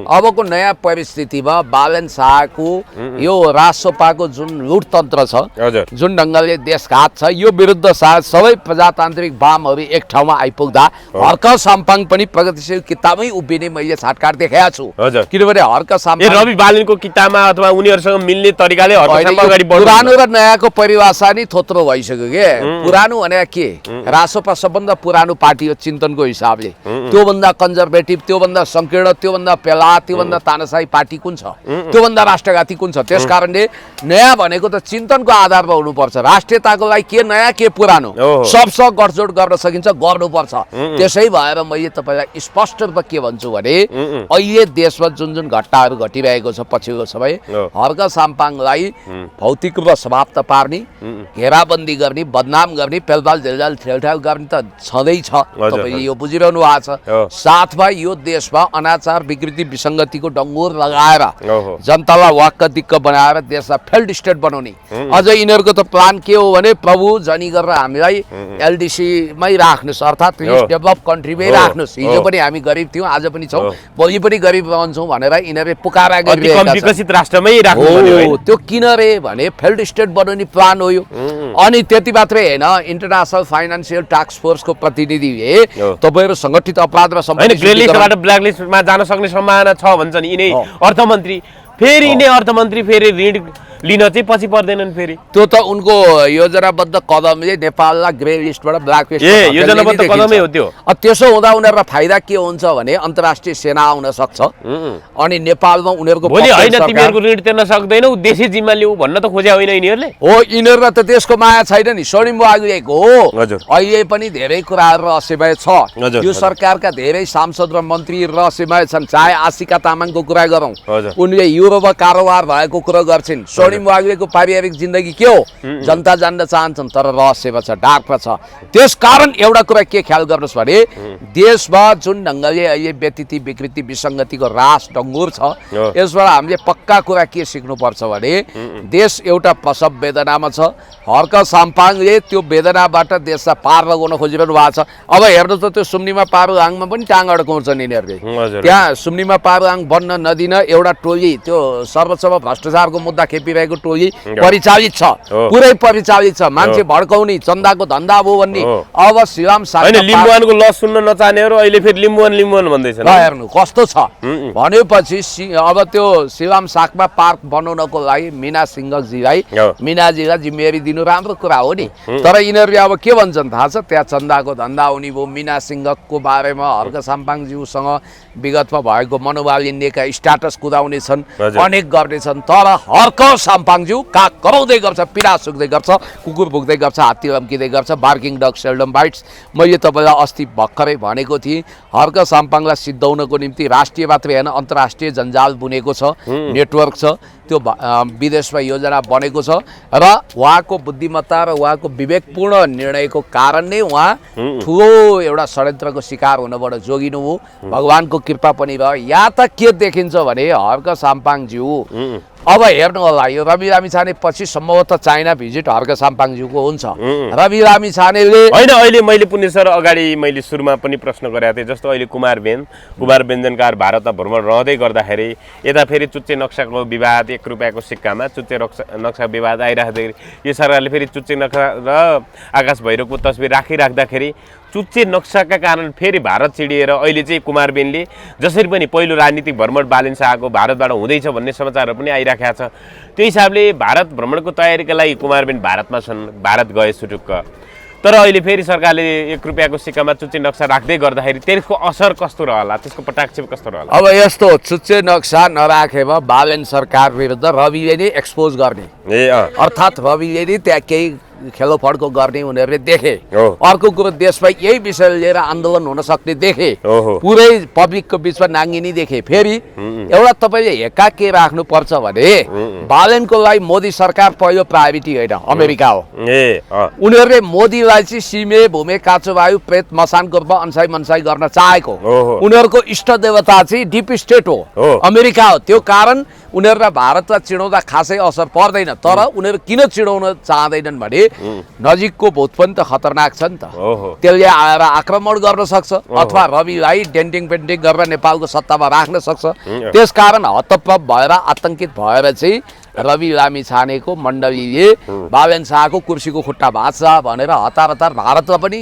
अबको नयाँ परिस्थितिमा बालेन शाहको यो राजसपाको जुन लुटतन्त्र छ जुन ढङ्गले देशघात छ यो विरुद्ध सायद सबै प्रजातान्त्रिक वामहरू एक ठाउँमा आइपुग्दा हर्क साम्पाङ पनि प्रगतिशील किताबमै उभिने मैले छाटकाट देखाएको छु किनभने हर्क साम्पाङ रवि बालेनको किताबमा अथवा उनीहरुसँग मिल्ने तरिकाले अगाडि बढ्नु पुरानो र नयाँको परिभाषा नि थोत्रो भइसक्यो के पुरानो भने के रासोपा सबभन्दा पुरानो पार्टी हो चिन्तनको हिसाबले त्योभन्दा कन्जर्भेटिभ त्योभन्दा संकीर्ण त्योभन्दा पेला त्योभन्दा तानाशाही पार्टी कुन छ त्योभन्दा राष्ट्रघाती कुन छ त्यसकारणले नयाँ भनेको त चिन्तनको आधारमा हुनुपर्छ राष्ट्रियताको लागि के नयाँ के पुरानो सबसँग गठजोड गर्न सकिन्छ गर्नुपर्छ त्यसै भएर मैले तपाईलाई स्पष्ट रूपमा के भन्छु भने अहिले देशमा जुन जुन घटनाहरू घटिरहेको छ पछिल्लो समय हर्क साम्पाङलाई भौतिक रूपमा समाप्त पार्ने घेराबन्दी गर्ने बदनाम गर्ने पेलपाल झेलझाल ठेलठाल गर्ने त छँदैछ तपाईले यो बुझिरहनु भएको छ साथमा यो देशमा अनाचार विकृति विसङ्गतिको डङ्गुर लगाएर जनतालाई वाक्क दिक्क बनाएर देशलाई फेल्ड स्टेट बनाउने अझ यिनीहरूको त प्लान के हो भने प्रभु जनी गरेर हामीलाई एलडीसी मै राख्नुस् अर्थात् डेभलप कन्ट्रीमै राख्नुस् हिजो पनि हामी गरिब थियौँ आज पनि छौँ भोलि पनि गरिब रहन्छौँ भनेर यिनीहरूले पुकारा गरिरहेका छन् त्यो किन रे भने फेल्ड स्टेट बनाउने प्लान हो यो अनि त्यति मात्रै होइन इन्टरनेसनल फाइनान्सियल टास्क फोर्सको प्रतिनिधिले तपाईहरु संगठित अपराध र सम्पत्ति ब्ल्याकलिस्टमा जान सक्ने सम्भावना छ भन्छन् यिनै अर्थमन्त्री फेरि ऋण लिन चाहिँ पछि पर्दैनन् फेरि त्यो त उनको योजनाबद्ध कदमले नेपाललाई ग्रे लिस्टबाट ब्ल्याक लिस्ट योजनाबद्ध कदमै हो त्यो त्यसो हुँदा उनीहरुलाई फाइदा के हुन्छ भने अन्तर्राष्ट्रिय सेना आउन सक्छ अनि नेपालमा उनीहरुको भोलि हैन तिमीहरुको ऋण तिर्न सक्दैनौ देशी जिम्मा लिऊ भन्न त खोज्या होइन यिनीहरुले हो यिनीहरुलाई त त्यसको माया छैन नि स्वर्णिम आगुएको हो अहिले पनि धेरै कुराहरु रहस्यमय छ यो सरकारका धेरै सांसद र मन्त्री रहस्यमय छन् चाहे आशिका तामाङको कुरा गरौँ उनले युरोपमा कारोबार भएको कुरा गर्छिन् वाग्लेको पारिवारिक जिन्दगी के हो जनता जान्न चाहन्छन् तर रहस्यमा छ डार्कमा छ त्यसकारण एउटा कुरा के ख्याल गर्नुस् भने देशमा जुन ढङ्गले अहिले व्यतिथि विकृति विसङ्गतिको रास डङ्गुर छ यसबाट हामीले पक्का कुरा के सिक्नुपर्छ भने देश एउटा प्रसव वेदनामा छ हर्क साम्पाङले त्यो वेदनाबाट देशलाई पार लगाउन खोजिरहनु भएको छ अब हेर्नु त त्यो सुम्निमा पारुहाङमा पनि टाङ अड्काउँछन् यिनीहरूले त्यहाँ सुम्निमा पारुहाङ बन्न नदिन एउटा टोली त्यो सर्वोच्चमा भ्रष्टाचारको मुद्दा खेपिरहेको रुपियाँको टोली परिचालित छ, पुरै परिचालित छ। मान्छे भड्काउने चन्दाको धन्दा भयो भन्ने अब शिवराम होइन लिम्बुवानको ल सुन्न नचाहनेहरू अहिले फेरि लिम्बुवान भन्दैछन्। हेर्नु कस्तो छ भनेपछि अब त्यो शिवराम साक्पा पार्क बनाउनको लागि मिना सिंहजीलाई मिनाजीलाई जिम्मेवारी दिनु राम्रो कुरा हो नि। तर यिनीहरूले अब के भन्छन् थाहा छ, त्यहाँ चन्दाको धन्दा हुने भयो। मिना सिंहको बारेमा हर्क साम्पाङज्यूसँग विगतमा भएको मनोभाव लिनेका स्ट्याटस कुदाउने छन्, अनेक गर्ने छन्। तर हर्क साम्पाङज्यू काग कराउँदै गर्छ, पीडा सुक्दै गर्छ, कुकुर भुक्दै गर्छ, हात्ती लम्किँदै गर्छ, बार्किङ डग सेल्डम बाइट्स। मैले तपाईँलाई अस्ति भर्खरै भनेको थिएँ, हर्क साम्पाङलाई सिद्धाउनको निम्ति राष्ट्रिय मात्रै होइन अन्तर्राष्ट्रिय जन्जाल बुनेको छ, नेटवर्क छ, त्यो विदेशमा योजना बनेको छ। र उहाँको बुद्धिमत्ता र उहाँको विवेकपूर्ण निर्णयको कारण नै उहाँ ठुलो एउटा षड्यन्त्रको शिकार हुनबाट जोगिनु हो। भगवानको कृपा पनि भयो। या त के देखिन्छ भने हर्क साम्पाङज्यू अब हेर्नु होला, यो रवि लामिछाने पछि सम्भवतः चाइना भिजिट हर्क साम्पाङज्यूको हुन्छ। रवि लामिछानेले होइन अहिले मैले पुण्य सर अगाडि मैले सुरुमा पनि प्रश्न गरेको थिएँ, जस्तो अहिले कुमार व्यञ्जनकार भारतमा भ्रमण रहँदै गर्दाखेरि यता फेरि चुच्चे नक्साको विवाद, 1 रुपियाँको सिक्कामा चुच्चे नक्सा विवाद आइराख्दाखेरि यो सरकारले फेरि चुच्चे नक्सा र आकाश भैरवको तस्बिर राखिराख्दाखेरि चुच्चे नक्साका कारण फेरि भारत चिडिएर अहिले चाहिँ कुमारबेनले जसरी पनि पहिलो राजनीतिक भ्रमण बालेन शाहको भारतबाट हुँदैछ भन्ने समाचारहरू पनि आइराखेका छ। त्यो हिसाबले भारत भ्रमणको तयारीका लागि कुमारबेन भारतमा छन्, भारत गए सुटुक्क। तर अहिले फेरि सरकारले 1 रुपियाँको सिक्कामा चुच्चे नक्सा राख्दै गर्दाखेरि त्यसको असर कस्तो रहला, त्यसको पटाक्षेप कस्तो रहला? अब यस्तो चुच्चे नक्सा नराखेमा बालेन सरकार विरुद्ध रविले नै एक्सपोज गर्ने, अर्थात् रविले नै त्यहाँ केही खेलोफड्को गर्ने उनीहरूले देखे। अर्को कुरो देशमा यही विषय लिएर आन्दोलन हुन सक्ने देखे, पुरै पब्लिकको बिचमा नाङ्गिनी देखे। फेरि एउटा तपाईँले हेक्का के राख्नुपर्छ भने बालेनको लागि मोदी सरकार पहिलो प्रायोरिटी होइन, अमेरिका हो। उनीहरूले मोदीलाई चाहिँ सिमे भूमे काँचो वायु प्रेत मसानको रूपमा अन्साई मनसाई गर्न चाहेको। उनीहरूको इष्ट देवता चाहिँ डिप स्टेट हो, अमेरिका हो। त्यो कारण उनीहरूलाई भारतलाई चिडाउँदा खासै असर पर्दैन। तर उनीहरू किन चिडाउन चाहँदैनन् भने नजिकको भूत पनि त खतरनाक छ नि त, त्यसले आएर आक्रमण गर्न सक्छ अथवा रविलाई डेन्टिङ पेन्टिङ गरेर नेपालको सत्तामा राख्न सक्छ। त्यसकारण हतप्रभ भएर आतंकित भएर चाहिँ रवि लामिछानेको मण्डलीले बालेन शाहको कुर्सीको खुट्टा भाँच्छ भनेर हतार भारतलाई पनि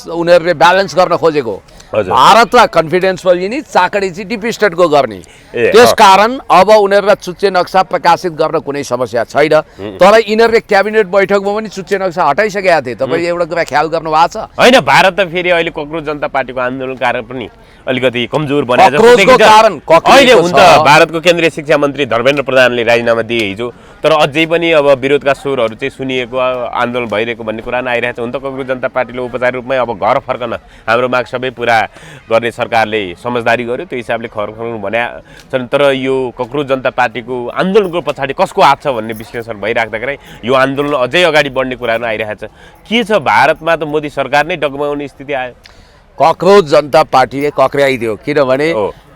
उनीहरूले ब्यालेन्स गर्न खोजेको। भारतलाई कन्फिडेन्समा लिने, चाकडी चाहिँ डिप स्टेटको गर्ने। त्यसकारण अब उनीहरूलाई चुच्चे नक्सा प्रकाशित गर्न कुनै समस्या छैन। तर यिनीहरूले क्याबिनेट बैठकमा पनि चुच्चे नक्सा हटाइसकेका थिए। तपाईँले एउटा कुरा ख्याल गर्नु भएको छ? होइन, भारत त फेरि अहिले कक्रोच जनता पार्टीको आन्दोलनकार पनि अलिकति कमजोर बनाएर अहिले हुन्छ। भारतको केन्द्रीय शिक्षा मन्त्री धर्मेन्द्र प्रधानले राजीनामा दिए हिजो, तर अझै पनि अब विरोधका स्वरहरू चाहिँ सुनिएको, आन्दोलन भइरहेको भन्ने कुरा आइरहेको छ। हुन त कक्रोच जनता पार्टीले औपचारिक रूपमै अब घर फर्कन हाम्रो माग सबै पुरा गर्ने सरकारले समझदारी गर्यो, त्यो हिसाबले घर फर्कनु भने छन्। तर यो कक्रोच जनता पार्टीको आन्दोलनको पछाडि कसको हात छ भन्ने विश्लेषण भइराख्दाखेरि यो आन्दोलन अझै अगाडि बढ्ने कुराहरू आइरहेको छ। के छ भारतमा त मोदी सरकार नै डगमगाउने स्थिति आयो। कक्रोच जनता पार्टीले कक्र्याइदियो, किनभने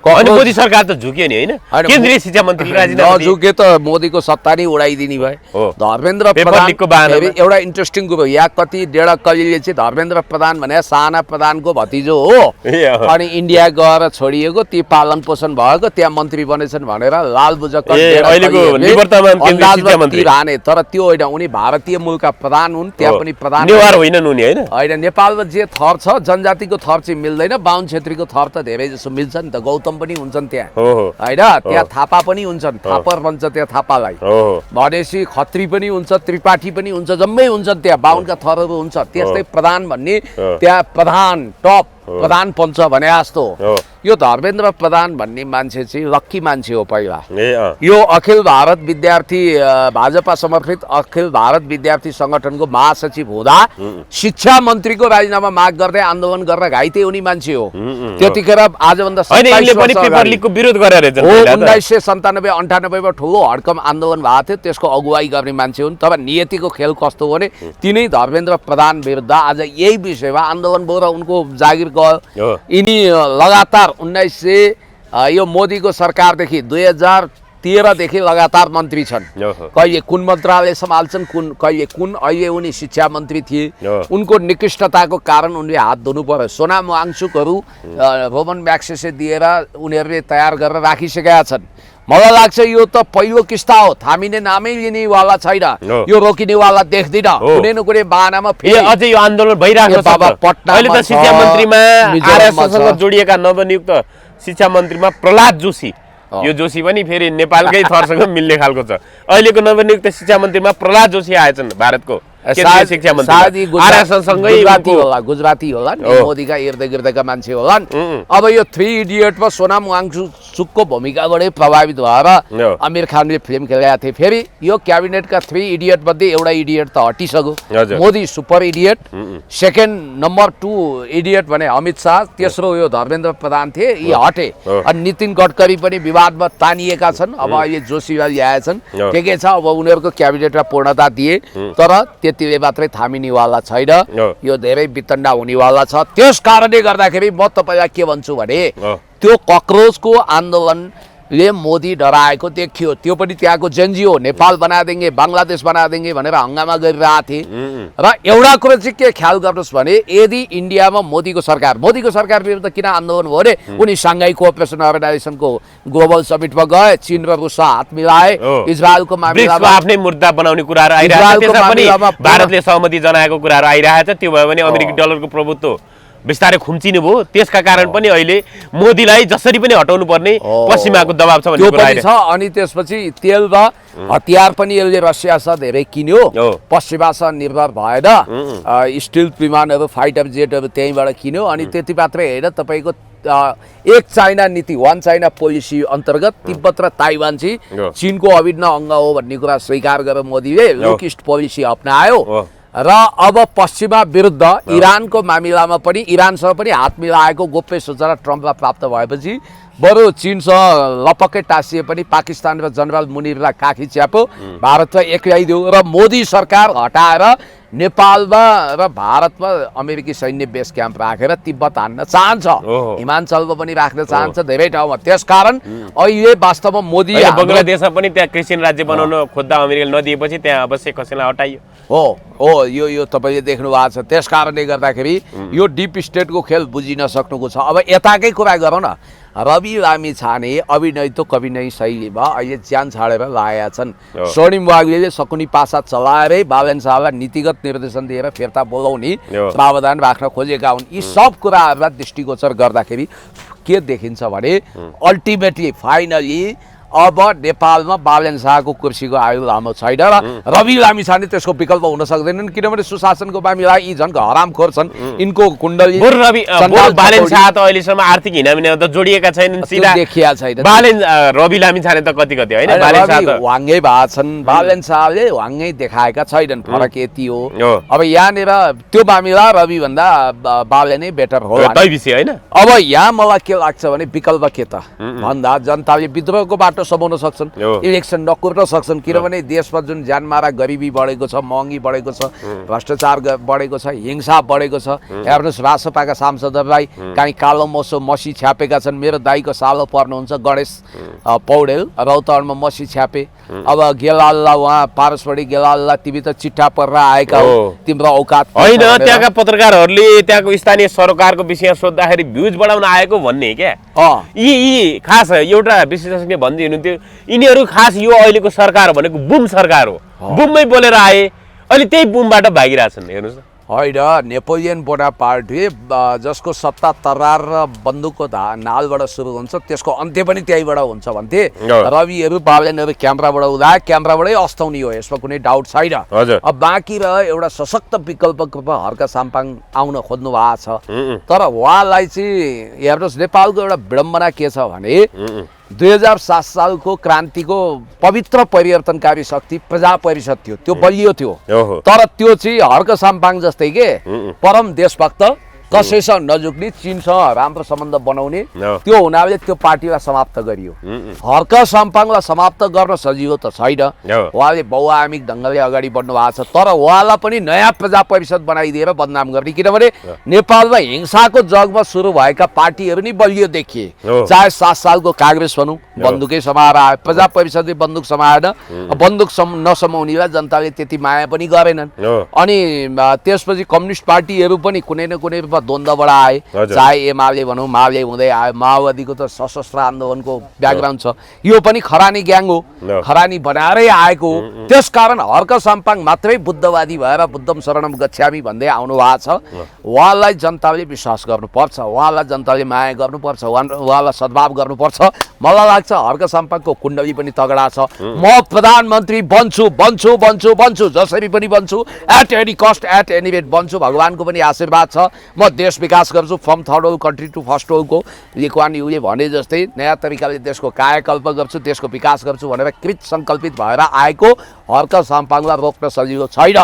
मोदी सरकार त झुक्यो नि, होइन? केन्द्रीय शिक्षा मन्त्री नझुके त मोदीको सत्ता नै उडाइदिने भयो। धर्मेन्द्र प्रधान एउटा इन्ट्रेस्टिङ कुरो, यहाँ कति डेढ कलिले चाहिँ धर्मेन्द्र प्रधान भने साना प्रधानको भतिजो हो, अनि इन्डिया गएर छोडिएको, ती पालन पोषण भएको, त्यहाँ मन्त्री बनेछन् भनेर लाल बुझक राने। तर त्यो होइन, उनी भारतीय मूलका प्रधान हुन्, त्यहाँ पनि प्रधान होइन। नेपालमा जे थर छ जनजातिको थर चाहिँ मिल्दैन, बाहुन छेत्रीको थर त धेरै जसो मिल्छ नि त, गौतम पनि हुन्छन् त्यहाँ, होइन? त्यहाँ थापा पनि हुन्छन्, थापर भन्छ त्यहाँ थापालाई। भनेपछि खत्री पनि हुन्छ, त्रिपाठी पनि हुन्छ, जम्मै हुन्छन् त्यहाँ, बाहुनका थरहरू हुन्छ। त्यस्तै प्रधान भन्ने त्यहाँ प्रधान टप प्रधान पञ्च भने जस्तो। यो धर्मेन्द्र प्रधान भन्ने मान्छे चाहिँ लक्की मान्छे हो। पहिला यो अखिल भारत विद्यार्थी भाजपा समर्थित अखिल भारत विद्यार्थी संगठनको महासचिव हुँदा शिक्षा मन्त्रीको राजीनामा माग गर्दै आन्दोलन गरेर घाइते हुने मान्छे हो। त्यतिखेर आजभन्दा 1997-98 ठुलो हड्कम आन्दोलन भएको थियो, त्यसको अगुवाई गर्ने मान्छे हुन्। तर नियतिको खेल कस्तो हो भने तिनै धर्मेन्द्र प्रधान विरुद्ध आज यही विषयमा आन्दोलन भयो र उनको जागिर गयो। यिनी लगातार यो मोदीको सरकारदेखि 2013देखि लगातार मन्त्री छन्। कहिले कुन मन्त्रालय सम्हाल्छन्, कहिले कुन। अहिले उनी शिक्षा मन्त्री थिए। उनको निकृष्टताको कारण उनले हात धुनु पर्यो। सोना मुआङचुकहरू रोमन म्याक्सेसे दिएर उनीहरूले तयार गरेर राखिसकेका छन्। मलाई लाग्छ यो त पहिलो किस्ता हो, थामिने नामै लिनेवाला छैन, यो रोकिनेवाला देख्दिन। कुनै न कुनै बाहनामा फेरि अझै यो आन्दोलन भइरहेको छ। अहिले त शिक्षा मन्त्रीमा आरएसएससँग जोडिएका नवनियुक्त शिक्षा मन्त्रीमा प्रहलाद जोशी, यो जोशी पनि फेरि नेपालकै थरसँग मिल्ने खालको छ। अहिलेको नवनियुक्त शिक्षा मन्त्रीमा प्रहलाद जोशी आएछन् भारतको शिक्षा मन्त्री, गुजराती होला मोदीका इर्द गिर्दका मान्छे होलान्। अब यो 3 इडियटमा सोनाम वाङचुकको भूमिकाबाटै प्रभावित भएर आमिर खानले फिल्म खेलेका थिए। फेरि यो क्याबिनेटका 3 इडियट मध्ये एउटा इडियट त हटिसक्यो, Modi super idiot. Second number 2 idiot भने अमित शाह, तेस्रो यो धर्मेन्द्र प्रधान थिए, यी हटे। अनि नितिन गडकरी पनि विवादमा तानिएका छन्। अब अहिले जोशीवादी आएछन्, ठिकै छ, अब उनीहरूको क्याबिनेटमा पूर्णता दिए, तर त्यतिले मात्रै थामिनेवाला छैन, यो धेरै वितण्डा हुनेवाला छ। त्यस कारणले गर्दाखेरि म तपाईँलाई के भन्छु भने त्यो कक्रोचको आन्दोलनले मोदी डराएको देखियो। त्यो पनि त्यहाँको जेनजिओ नेपाल बनादेंगे, बङ्गलादेश बनादेंगे भनेर हङ्गामा गरिरहेको थिए। र एउटा कुरो चाहिँ के ख्याल गर्नुहोस् भने यदि इन्डियामा मोदीको सरकार विरुद्ध किन आन्दोलन भयो भने उनी साङ्घाई कोअपरेसन अर्गनाइजेसनको ग्लोबल समिटमा गए, चीन र रुस हात मिलाए, इजरायलको मामिलामा आफ्नै मुद्दा बनाउने कुराहरू आइरहेको छ, भारतले सहमति जनाएको कुराहरू आइरहेको छ। त्यो भयो भने अमेरिकी डलरको प्रभुत्व बिस्तारै खुम्चिनु भयो। त्यसका कारण पनि अहिले मोदीलाई जसरी पनि हटाउनु पर्ने पश्चिमाको दबाब छ भन्ने कुरा आइरहेको छ। अनि त्यसपछि तेल र हतियार पनि यसले रसियासँग धेरै किन्यो, पश्चिमासँग निर्भर भएन। स्टिल विमानहरू, फाइटर जेटहरू त्यहीँबाट किन्यो। अनि त्यति मात्रै होइन, तपाईँको एक चाइना नीति, 1 चाइना पोलिसी अन्तर्गत तिब्बत र ताइवान चाहिँ चीनको अभिन्न अङ्ग हो भन्ने कुरा स्वीकार गरेर मोदीले लुक इस्ट पोलिसी अप्नायो। र अब पश्चिमा विरुद्ध इरानको मामिलामा पनि इरानसँग पनि हात मिलाएको गोप्य सूचना ट्रम्पलाई प्राप्त भएपछि बरु चीनसँग लपक्कै टाँसिए पनि पाकिस्तान र जनरल मुनिरलाई काखी च्याप्यो, भारतलाई एक्ल्याइदियो र मोदी सरकार हटाएर नेपालमा र भारतमा अमेरिकी सैन्य बेस क्याम्प राखेर तिब्बत हान्न चाहन्छ, हिमाञ्चलमा पनि राख्न चाहन्छ, धेरै ठाउँमा। त्यसकारण अहिले वास्तवमा मोदी बङ्गलादेशमा पनि त्यहाँ क्रिस्चियन राज्य बनाउन खोज्दा अमेरिकाले नदिएपछि त्यहाँ अवश्य कसैलाई हटाइयो। हो यो तपाईँले देख्नु भएको छ। त्यस कारणले गर्दाखेरि यो डिप स्टेटको खेल बुझिन सक्नुको छ। अब यताकै कुरा गरौँ न, रवि लामिछाने अभिनय त कवि नै शैलीमा अहिले ज्यान छाडेर लागेका छन्। स्वर्णिम वाग्लेले शकुनी पासा चलाएरै बालन शाहलाई नीतिगत निर्देशन दिएर फिर्ता बोलाउने प्रावधान राख्न खोजेका हुन्। यी सब कुराहरूलाई दृष्टिगोचर गर्दाखेरि के देखिन्छ भने अल्टिमेटली फाइनली अब नेपालमा बालन शाहको कुर्सीको आयु लामो छैन र रवि लामिछाने त्यसको विकल्प हुन सक्दैनन्, किनभने सुशासनको मामिला यी झन् हरामखोर छन्। यिनको कुण्डली बालन शाह त अहिलेसम्म आर्थिक हिनामिनामा त जोडिएका छैनन्, सीधा देखिया छैन। रवि लामिछाने त कति होइन, वाङ्गै भएका छन्, बालन शाहले वाङ्गै देखाएका छैनन्। फरक यति हो। अब यहाँनिर त्यो मामिला रवि भन्दा बालनै बेटर हो विषय होइन। अब यहाँ मलाई के लाग्छ भने विकल्प के त भन्दा जनताले विद्रोहको बाटो समाउन सक्छन्, इलेक्सन नकुर्न सक्छन्, किनभने देशमा जुन ज्यानमारा गरिबी बढेको छ, महँगी बढेको छ, भ्रष्टाचार बढेको छ, हिंसा बढेको छ। हेर्नुहोस् रासपाका सांसदहरूलाई काहीँ कालो मसी छ्यापेका छन्। मेरो दाइको सालो पर्नुहुन्छ गणेश पौडेल, रौतहटमा मसी छ्यापे। अब गेलाललाई उहाँ पारसपट्टि गेलाललाई तिमी त चिट्ठा परेर आएका हो, तिम्रो औकात होइन। त्यहाँका पत्रकारहरूले त्यहाँको स्थानीय सरकारको विषय सोद्धाखेरि भ्युज बढाउन आएको भन्ने क्या। यी खास एउटा विशेषज्ञ भन्दै हुनुहुन्थ्यो, यिनीहरू खास यो अहिलेको सरकार भनेको बुम सरकार हो, बुममै बोलेर आए, अहिले त्यही बुमबाट भागिरहेछन्। हेर्नुहोस् होइन, नेपोलियन बोनापार्टे जसको सत्ता तरार र बन्दुकको नालबाट सुरु हुन्छ त्यसको अन्त्य पनि त्यहीबाट हुन्छ भन्थे। रविहरू बालनहरू क्यामेराबाट उदा क्यामेराबाटै अस्ताउने हो, यसमा कुनै डाउट छैन। अब बाँकी रह्यो एउटा सशक्त विकल्पको हर्क साम्पाङ आउन खोज्नु भएको छ, तर उहाँलाई चाहिँ हेर्नुहोस् नेपालको एउटा विडम्बना के छ भने 2007 सालको क्रान्तिको पवित्र परिवर्तनकारी शक्ति प्रजा परिषद थियो, त्यो बलियो थियो। तर त्यो चाहिँ हर्क साम्पाङ जस्तै के परम देशभक्त, कसैसँग नझुक्ने, चीनसँग राम्रो सम्बन्ध बनाउने, त्यो हुनाले त्यो पार्टीलाई समाप्त गरियो। हर्क साम्पाङलाई समाप्त गर्न सजिलो त छैन, उहाँले बहुआमिक ढङ्गले अगाडि बढ्नु भएको छ। तर उहाँलाई पनि नयाँ प्रजा परिषद बनाइदिएर बदनाम गर्ने, किनभने नेपालमा हिंसाको जगमा सुरु भएका पार्टीहरू नि बलियो देखिए। चाहे 7 सालको काङ्ग्रेस भनौँ, बन्दुकै समाएर आयो, प्रजा परिषदले बन्दुक समाएन, बन्दुक नसमाउनेलाई जनताले त्यति माया पनि गरेनन्। अनि त्यसपछि कम्युनिस्ट पार्टीहरू पनि कुनै न कुनै आपसमा द्वन्द्वबाट आए, हजुर। चाहे एमाले भनौँ माले हुँदै आयो, माओवादीको त सशस्त्र आन्दोलनको ब्याकग्राउन्ड छ, यो पनि खरानी ग्याङ हो, खरानी बनाएरै आएको हो। त्यसकारण हर्क साम्पाङ मात्रै बुद्धवादी भएर बुद्धम शरणम गच्छामी भन्दै आउनु भएको छ। उहाँलाई जनताले विश्वास गर्नुपर्छ, उहाँलाई जनताले माया गर्नुपर्छ, उहाँलाई सद्भाव गर्नुपर्छ। मलाई लाग्छ हर्क साम्पाङको कुण्डली पनि तगडा छ। म प्रधानमन्त्री बन्छु बन्छु बन्छु बन्छु, जसरी पनि बन्छु, at any cost at any rate बन्छु। भगवानको पनि आशीर्वाद छ। म देश विकास गर्छु, from third world country to first वर्ल्डको लिक्वान युले भने जस्तै नयाँ तरिकाले देशको कायाकल्प गर्छु, देशको विकास गर्छु भनेर कृत सङ्कल्पित भएर आएको हर्क साम्पाङलाई रोक्न सजिलो छैन।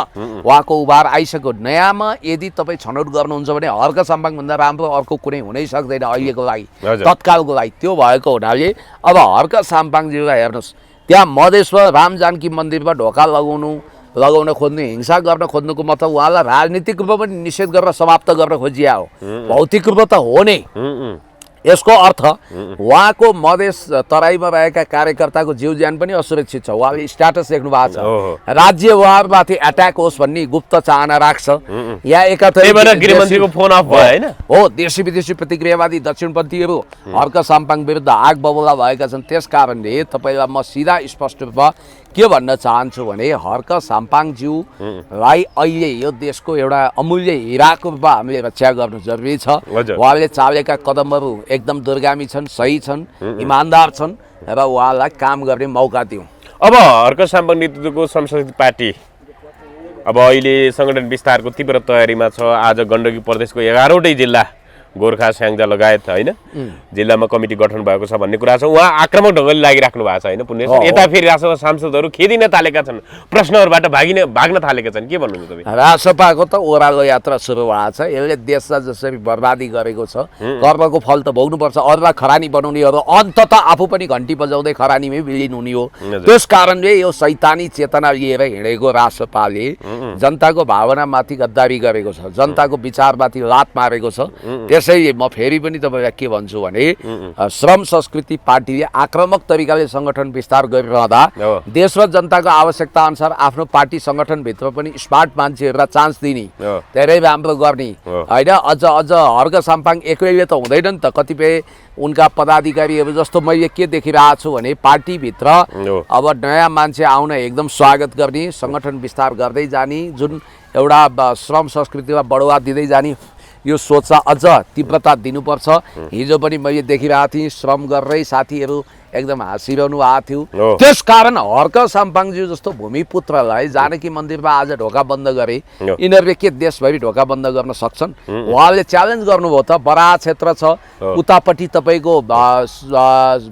उहाँको उभार आइसक्यो। नयाँमा यदि तपाईँ छनौट गर्नुहुन्छ भने हर्क साम्पाङभन्दा राम्रो अर्को कुनै हुनै सक्दैन अहिलेको लागि, तत्कालको लागि। त्यो भएको हुनाले अब हर्क साम्पाङज्यूलाई हेर्नुहोस्, त्यहाँ मधेसमा राम जानकी मन्दिरमा ढोका लगाउन खोज्नु, हिंसा गर्न खोज्नुको मतलब उहाँलाई राजनीतिक रूपमा पनि निषेध गरेर समाप्त गर्न खोजिया हो, भौतिक रूपमा त हो नै। यसको अर्थ उहाँको मधेस तराईमा रहेका कार्यकर्ताको जीव ज्यान पनि असुरक्षित छ। उहाँले स्ट्याटस लेख्नु भएको छ, राज्य उहाँमाथि एट्याक होस् भन्ने गुप्त चाहना राख्छ। यहाँ गृहमन्त्रीको फोन अफ भयो हैन हो। देशी विदेशी प्रतिक्रियावादी दक्षिणपन्थीहरू हर्क साम्पाङ विरुद्ध आग बबुला भएका छन्। त्यस कारणले तपाईँलाई म सिधा स्पष्ट रूपमा के भन्न चाहन्छु भने हर्क साम्पाङज्यूलाई अहिले यो देशको एउटा अमूल्य हिराको रूपमा हामीले रक्षा गर्नु जरुरी छ। उहाँले चालेका कदमहरू एकदम दूरगामी छन्, सही छन्, इमान्दार छन् र उहाँलाई काम गर्ने मौका दिउँ। अब हर्क साम्पाङ नेतृत्वको संसदीय पार्टी अब अहिले सङ्गठन विस्तारको तीव्र तयारीमा छ। आज गण्डकी प्रदेशको 11वटै जिल्ला गोर्खा स्याङ्जा लगायत होइन जिल्लामा कमिटी गठन भएको छ भन्ने कुरा छ। उहाँ आक्रामक ढङ्गले लागिराख्नु भएको छ होइन पुण्य। यता फेरि रासपा सांसदहरू खेदिन थालेका छन्, प्रश्नहरूबाट भाग्न थालेका छन्। के भन्नुहुन्छ तपाईँ? रासपाको त ओह्रालो यात्रा सुरु भएको छ। यसले देशलाई जसरी बर्बादी गरेको छ, कर्मको फल त भोग्नुपर्छ। अरूलाई खरानी बनाउनेहरू अन्ततः आफू पनि घन्टी बजाउँदै खरानीमै विलिन हुने हो। त्यस कारणले यो शैतानी चेतना लिएर हिँडेको रासपाले जनताको भावनामाथि गद्दारी गरेको छ, जनताको विचारमाथि लात मारेको छ। त्यसैले म फेरि पनि तपाईँलाई के भन्छु भने श्रम संस्कृति पार्टीले आक्रामक तरिकाले सङ्गठन विस्तार गरिरहँदा देश र जनताको आवश्यकता अनुसार आफ्नो पार्टी सङ्गठनभित्र पनि स्मार्ट मान्छेहरूलाई चान्स दिने, धेरै राम्रो गर्ने होइन। अझ हर्क साम्पाङ एक्लैले त हुँदैन नि त। कतिपय उनका पदाधिकारीहरू जस्तो मैले के देखिरहेको छु भने पार्टीभित्र अब नयाँ मान्छे आउन एकदम स्वागत गर्ने, सङ्गठन विस्तार गर्दै जाने, जुन एउटा श्रम संस्कृतिलाई बढावा दिँदै जाने यो सोचमा अझ तीव्रता दिनुपर्छ। हिजो पनि मैले देखिरहेको थिएँ श्रम गरेरै साथीहरू एकदम हाँसिरहनु भएको थियो। त्यस कारण हर्क साम्पाङज्यू जस्तो भूमिपुत्रलाई जानकी मन्दिरमा आज ढोका बन्द गरे, यिनीहरूले के देशभरि ढोका बन्द गर्न सक्छन्? उहाँले च्यालेन्ज गर्नुभयो त बराह क्षेत्र छ उतापट्टि तपाईँको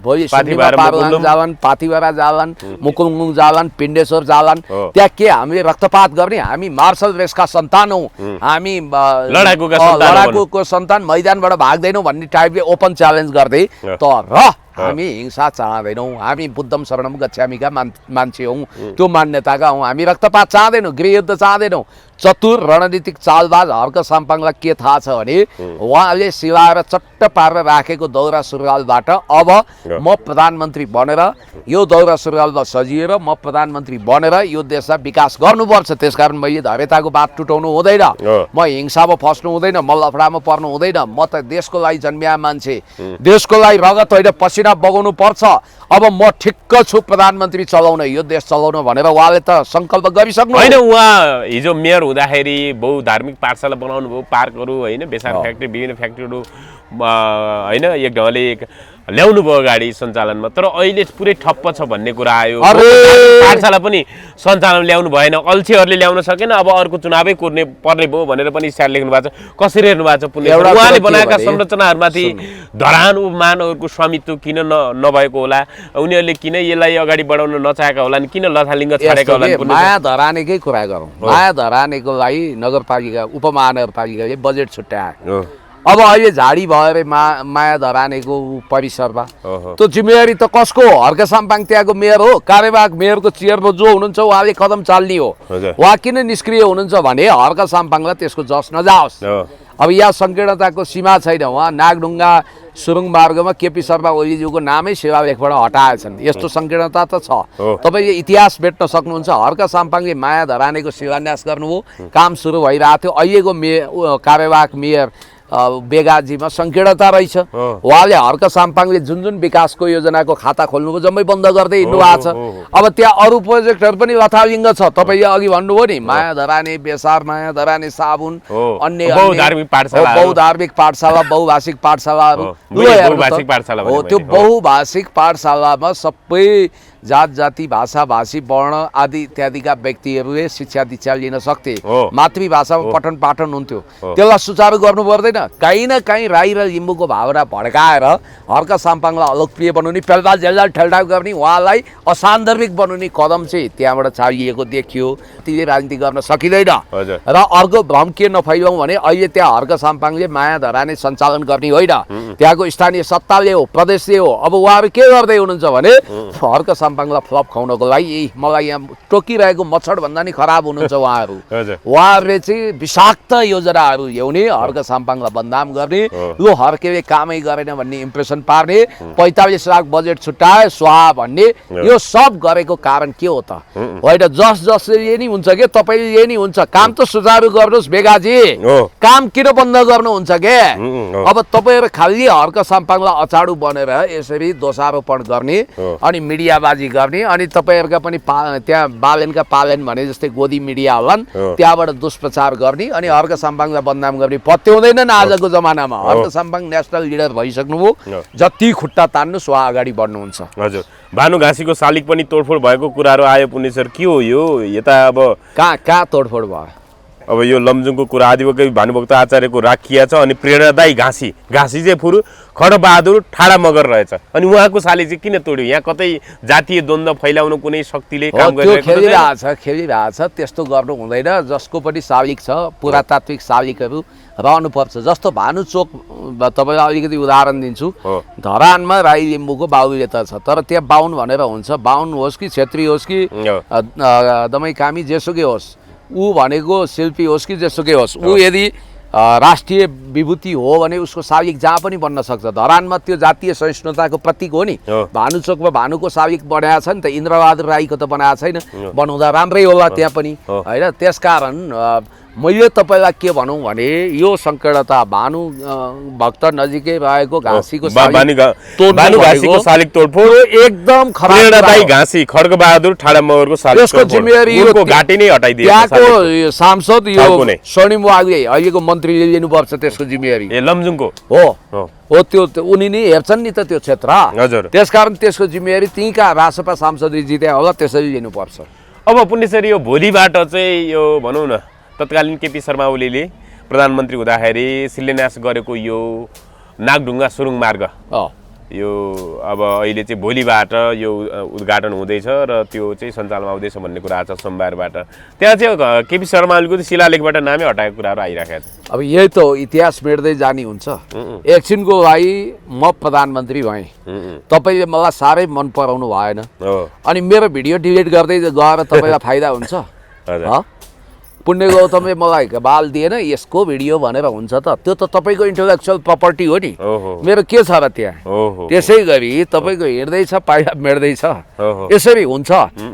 भोलि जालान, पाथिभरा जालान, मुकुलमुङ जालान, पिण्डेश्वर जालान, त्यहाँ के हामीले रक्तपात गर्ने? हामी मार्शल रेसका सन्तान हौँ, हामी लडाकुको सन्तान, मैदानबाट भाग्दैनौँ भन्ने टाइपले ओपन च्यालेन्ज गर्दै तर हामी हिंसा चाहँदैनौँ, हामी बुद्धम शरणम गच्छामीका मान्छे हौँ, त्यो मान्यताका हौँ, हामी रक्तपात चाहँदैनौँ, गृहयुद्ध चाहँदैनौँ। चतुर रणनीतिक चालबाज हर्क साम्पाङलाई के थाहा छ भने उहाँले सिलाएर चट्ट पारेर राखेको दौरा सुरुवालबाट अब म प्रधानमन्त्री बनेर यो दौरा सुरुवालमा सजिएर म प्रधानमन्त्री बनेर यो देशलाई विकास गर्नुपर्छ। त्यसकारण मैले धैर्यताको बात टुटाउनु हुँदैन, म हिंसामा फस्नु हुँदैन, म लफडामा पर्नु हुँदैन। म त देशको लागि जन्मिया मान्छे, देशको लागि रगत होइन पसिना बगाउनु पर्छ। अब म ठिक्क छु प्रधानमन्त्री चलाउन, यो देश चलाउन भनेर उहाँले त सङ्कल्प गरिसक्नु होइन। उहाँ हिजो मेयर हुँदाखेरि बहुधार्मिक पाठशाला बनाउनु भयो, पार्कहरू होइन, बेसार फ्याक्ट्री, विभिन्न फ्याक्ट्रीहरू होइन एक ढङ्गले ल्याउनु भयो अगाडि सञ्चालनमा। तर अहिले पुरै ठप्प छ भन्ने कुरा आयो। पाठशाला पनि सञ्चालन ल्याउनु भएन, अल्छीहरूले ल्याउन सकेन, अब अर्को चुनावै कुर्ने पर्ने भयो भनेर पनि स्टार लेख्नु भएको छ। कसरी हेर्नु भएको छ पुण्य? उहाँले बनाएका संरचनाहरूमाथि धरान उपमानहरूको स्वामित्व किन नभएको होला? उनीहरूले किन यसलाई अगाडि बढाउन नचाहेका होलान्? किन लथालिङ्ग छाडेका होलान्? माया धरानेकै कुरा गरौँ। माया धरानेको लागि नगरपालिका उपमहानगरपालिकाले बजेट छुट्यायो। अब अहिले झाडी भयो अरे माया धरानेको परिसरमा, त्यो जिम्मेवारी त कसको हो? हर्क साम्पाङ त्यहाँको मेयर हो, कार्यवाहक मेयरको चेयरमा जो हुनुहुन्छ उहाँले कदम चाल्ने हो। उहाँ किन निष्क्रिय हुनुहुन्छ भने हर्क साम्पाङलाई त्यसको जस नजाओस्। अब यहाँ सङ्कीर्णताको सीमा छैन। उहाँ नागढुङ्गा सुरुङ मार्गमा केपी शर्मा ओलीज्यूको नामै शिलालेखबाट हटाएछन्। यस्तो सङ्कीर्णता त छ। तपाईँले इतिहास भेट्न सक्नुहुन्छ। हर्क साम्पाङले माया धरानेको शिलान्यास गर्नुभयो, काम सुरु भइरहेको थियो। अहिलेको कार्यवाहक मेयर बेगाजीमा सङ्कीर्णता रहेछ। उहाँले हर्क साम्पाङले जुन जुन विकासको योजनाको खाता खोल्नुभयो जम्मै बन्द गर्दै हिँड्नु भएको छ। अब त्यहाँ अरू प्रोजेक्टहरू पनि लथालिङ्ग छ। तपाईँले अघि भन्नुभयो नि माया धरानी बेसार, माया धरानी साबुन, अन्य बहुधार्मिक पाठशाला, बहुभाषिक पाठशालाहरू, त्यो बहुभाषिक पाठशालामा सबै जात जाति भाषा भाषी वर्ण आदि इत्यादिका व्यक्तिहरूले शिक्षा दीक्षा लिन सक्थे। मातृभाषामा पठन पाठन हुन्थ्यो। त्यसलाई सुचारू गर्नु पर्दैन। काहीँ न काहीँ राई र लिम्बूको भावना भड्काएर हर्क साम्पाङलाई अलोकप्रिय बनाउने, पेल्दाल झेल्दाल ठेल्टाउ गर्ने, उहाँलाई असान्दर्भिक बनाउने कदम चाहिँ त्यहाँबाट चालिएको देखियो। त्यसले राजनीति गर्न सकिँदैन। र अर्को भ्रम के नफैलाउँ भने अहिले त्यहाँ हर्क साम्पाङले माया धरानी सञ्चालन गर्ने होइन, त्यहाँको स्थानीय सत्ताले हो, प्रदेशले हो। अब उहाँहरू के गर्दै हुनुहुन्छ भने हर्क साम्पाङलाई फ्लप खुवाउनको लागि मलाई यहाँ टोकिरहेको मच्छरभन्दा नि खराब हुनुहुन्छ उहाँहरू। उहाँहरूले चाहिँ विषाक्त योजनाहरू ल्याउने, हर्क साम्पाङलाई बदनाम गर्ने, यो हर्केले कामै गरेन भन्ने इम्प्रेसन पार्ने, 45 लाख बजेट छुट्याए स्वाहा भन्ने, यो सब गरेको कारण के हो त? होइन, जसले नि हुन्छ के तपाईँले नि हुन्छ। काम त सुचारू गर्नुहोस् बेगाजी, काम किन बन्द गर्नुहुन्छ के? अब तपाईँहरू खालि हर्क साम्पाङलाई अचाडु बनेर यसरी दोषारोपण गर्ने अनि मिडियाबाजी गर्ने, अनि तपाईँहरूका पनि त्यहाँ बालेनका पालेन भने जस्तै गोदी मिडिया होलान्, त्यहाँबाट दुष्प्रचार गर्ने अनि हर्क साम्पाङलाई बदनाम गर्ने पत्याउँदैनन् आजको जमानामा। हर्क साम्पाङ नेसनल लिडर भइसक्नुभयो, जति खुट्टा तान्नुहोस् उहाँ अगाडि बढ्नुहुन्छ। हजुर, भानु घाँसीको शालिग पनि तोडफोड भएको कुराहरू आयो पुण्य सर, के हो यो? यता अब कहाँ तोडफोड भयो? अब यो लमजुङको कुरा आदिवकै भानुभक्त आचार्यको राखिया छ अनि प्रेरणादायी घाँसी चाहिँ फुरु खड्गबहादुर ठाडा मगर रहेछ अनि उहाँको शालिग चाहिँ किन तोड्यो? यहाँ कतै जातीय द्वन्द्व फैलाउन कुनै शक्तिले काम गरिरहेछ, खेलिरहेछ। त्यस्तो गर्नु हुँदैन। जसको पनि शालिग छ, पुरातात्विक शालिगहरू रहनुपर्छ। जस्तो भानुचोक तपाईँलाई अलिकति उदाहरण दिन्छु। धरानमा राई लिम्बूको बाहुल्यता छ, तर त्यहाँ बाहुन भनेर हुन्छ, बाहुन होस् कि छेत्री होस् कि दमै कामी जेसुकै होस्, ऊ भनेको शिल्पी होस् कि जेसुकै होस्, ऊ यदि राष्ट्रिय विभूति हो भने उसको शालिग जहाँ पनि बन्न सक्छ। धरानमा त्यो जातीय सहिष्णुताको प्रतीक हो नि। भानुचोकमा भानुको शालिग बनाएको छ नि त, इन्द्रबहादुर राईको त बनाएको छैन। बनाउँदा राम्रै होला त्यहाँ पनि, होइन? त्यसकारण मैले तपाईँलाई के भनौँ भने यो सङ्कीर्णता भानु भक्त नजिकै रहेको घाँसीको शालिग तोडफोड एकदम खराब। घाँसी खड्गबहादुर ठाडा मगरको शालिग, त्यसको जिम्मेवारी घाँटी नै हटाइदियो। त्यहाँको सांसद यो स्वर्णिम वाग्ले अहिलेको मन्त्रीले लिनुपर्छ त्यसको जिम्मेवारी। ए लमजुङको हो त्यो उनी नै हेर्छन् नि त त्यो क्षेत्र। हजुर, त्यसकारण त्यसको जिम्मेवारी त्यहीँका रासपा सांसदले जिते होला, त्यसरी लिनुपर्छ। अब पुण्यसरी यो भोलिबाट चाहिँ यो भनौँ न तत्कालीन केपी शर्मा ओलीले प्रधानमन्त्री हुँदाखेरि शिलान्यास गरेको यो नागढुङ्गा सुरुङ मार्ग यो अब अहिले चाहिँ भोलिबाट यो उद्घाटन हुँदैछ र त्यो चाहिँ सञ्चालनमा आउँदैछ भन्ने कुरा छ सोमबारबाट। त्यहाँ चाहिँ केपी शर्मा ओलीको शिलालेखबाट नामै हटाएको कुराहरू आइराखेको छ। अब यही त इतिहास मेट्दै जाने हुन्छ। एकछिनको लागि म प्रधानमन्त्री भएँ, तपाईँले मलाई साह्रै मन पराउनु भएन अनि मेरो भिडियो डिलिट गर्दै गएर तपाईँलाई फाइदा हुन्छ? पुण्य गौतमले मलाई बाल दिएन यसको भिडियो भनेर हुन्छ त? त्यो त तपाईँको इन्टेलेक्चुअल प्रपर्टी हो नि, मेरो के छ र त्यहाँ? त्यसै गरी तपाईँको हिँड्दैछ पाइला मेट्दैछ, यसरी हुन्छ।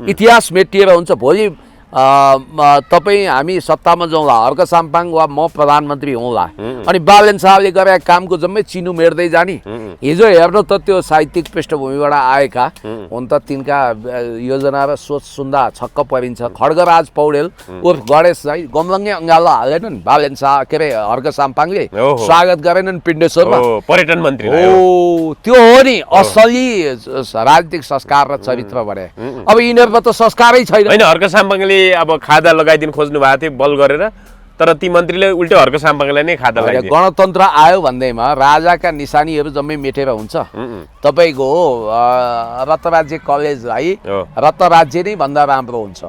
इतिहास मेटिएर हुन्छ। भोलि तपाईँ हामी सत्तामा जाउँला, हर्क साम्पाङ वा म प्रधानमन्त्री हौँला अनि बालेन साहबले गरेका कामको जम्मै चिनो मेट्दै जाने। हिजो हेर्नु त त्यो साहित्यिक पृष्ठभूमिबाट आएका हुन त तिनका योजना र सोच सुन्दा छक्क परिन्छ। खड्गराज पौडेल उर्फ गणेश है गमलङ्गे अङ्गालो हालेनन् बालेन शाह, के अरे हर्क साम्पाङले स्वागत गरेनन् पिण्डेश्वरमा, पर्यटन मन्त्री। त्यो हो नि असली राजनीतिक संस्कार र चरित्र भने। अब यिनीहरूमा त संस्कारै छैन। हर्क साम्पाङले अब खादा लगाइदिन खोज्नु भएको थियो बल गरेर, तर ती मन्त्रीले उल्टो हर्क साम्पाङलाई नै खादा लगाइदिए। गणतन्त्र आयो भन्दैमा राजाका निशानीहरू जम्मै मेटेर हुन्छ। तपाईँको रत्नराज्य कलेज है, रत्नराज्य नै भन्दा राम्रो हुन्छ,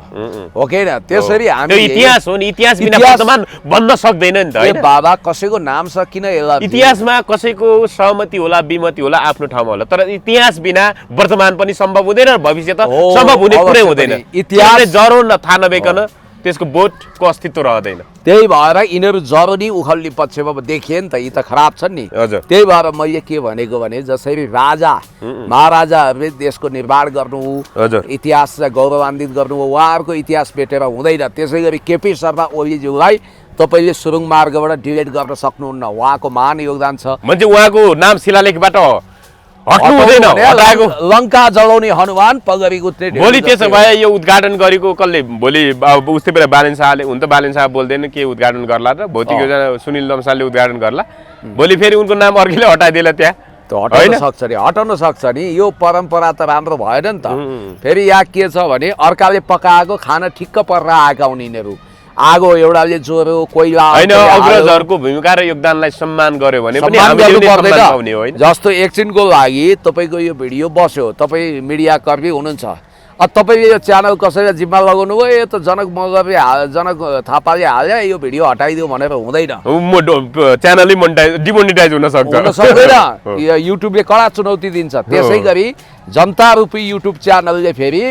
हो कि होइन? त्यसरी हामी इतिहास हो नि, इतिहास बिना वर्तमान बन्न सक्दैन नि त। बाबा कसैको नाम छ किन यसलाई? इतिहासमा कसैको सहमति होला विमति होला आफ्नो ठाउँमा होला, तर इतिहास बिना वर्तमान पनि सम्भव हुँदैन, भविष्य त सम्भव हुने कुरै हुँदैन। इतिहासले जरो न थाहा नभइकन त्यसको बोटको अस्तित्व रहँदैन। त्यही भएर यिनीहरू जरो नि उखल्ने पक्षमा देखिए नि त, यी त खराब छन् नि। त्यही भएर मैले के भनेको भने जसरी राजा महाराजाहरूले देशको निर्माण गर्नु, इतिहासलाई गौरवान्वित गर्नु, उहाँहरूको इतिहास मेटेर हुँदैन। त्यसै गरी केपी शर्मा ओलीज्यूलाई तपाईँले सुरुङ मार्गबाट डिलिट गर्न सक्नुहुन्न। उहाँको महान योगदान छ। म्हणजे उहाँको नाम शिलालेखबाट हट्नु हुँदैन, हटाएको लङ्का जलाउने हनुमान पगरी गुत्ने भोलि त्यसो भए यो उद्घाटन गरेको कसले भोलि उस्तै बेला बालेन शाहले हुन त बालेन शाह बोल्दैन के उद्घाटन गर्ला र भौतिक योजना सुनिल लम्सालले उद्घाटन गर्ला भोलि फेरि उनको नाम अर्कैले हटाइदिएला त्यहाँ हटाउन सक्छ नि हटाउन सक्छ नि यो परम्परा त राम्रो भएन नि त फेरि यहाँ के छ भने अर्काले पकाएको खाना ठिक्क परेर आएका हुन् यिनीहरू आगो एउटाले जोरो कोइला हैन अग्रजहरूको भूमिका र योगदानलाई सम्मान गर्यो भने पनि हामीले सम्मान पाउने हो हैन जस्तो एकछिनको लागि तपाईको यो भिडियो बस्यो तपाई मिडिया कर्मी हुनुहुन्छ तपाईले यो च्यानल कसैले जिम्मा लगाउनु भयो यो त जनक मगरले जनक थापाले हाल्यो यो भिडियो हटाइदियो भनेर हुँदैन च्यानलै डिमोनिटाइज हुन सक्दैन युट्युबले कडा चुनौती दिन्छ त्यसैगरी जनता रूपी युट्युब च्यानलले फेरि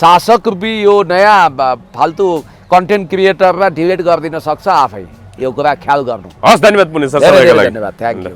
शासक रूपी यो नयाँ फाल्तु कन्टेन्ट क्रिएटरलाई डिलिट गरिदिन सक्छ आफै यो कुरा ख्याल गर्नु हस् धन्यवाद पुण्य सर सबैको लागि धन्यवाद थ्यांक यू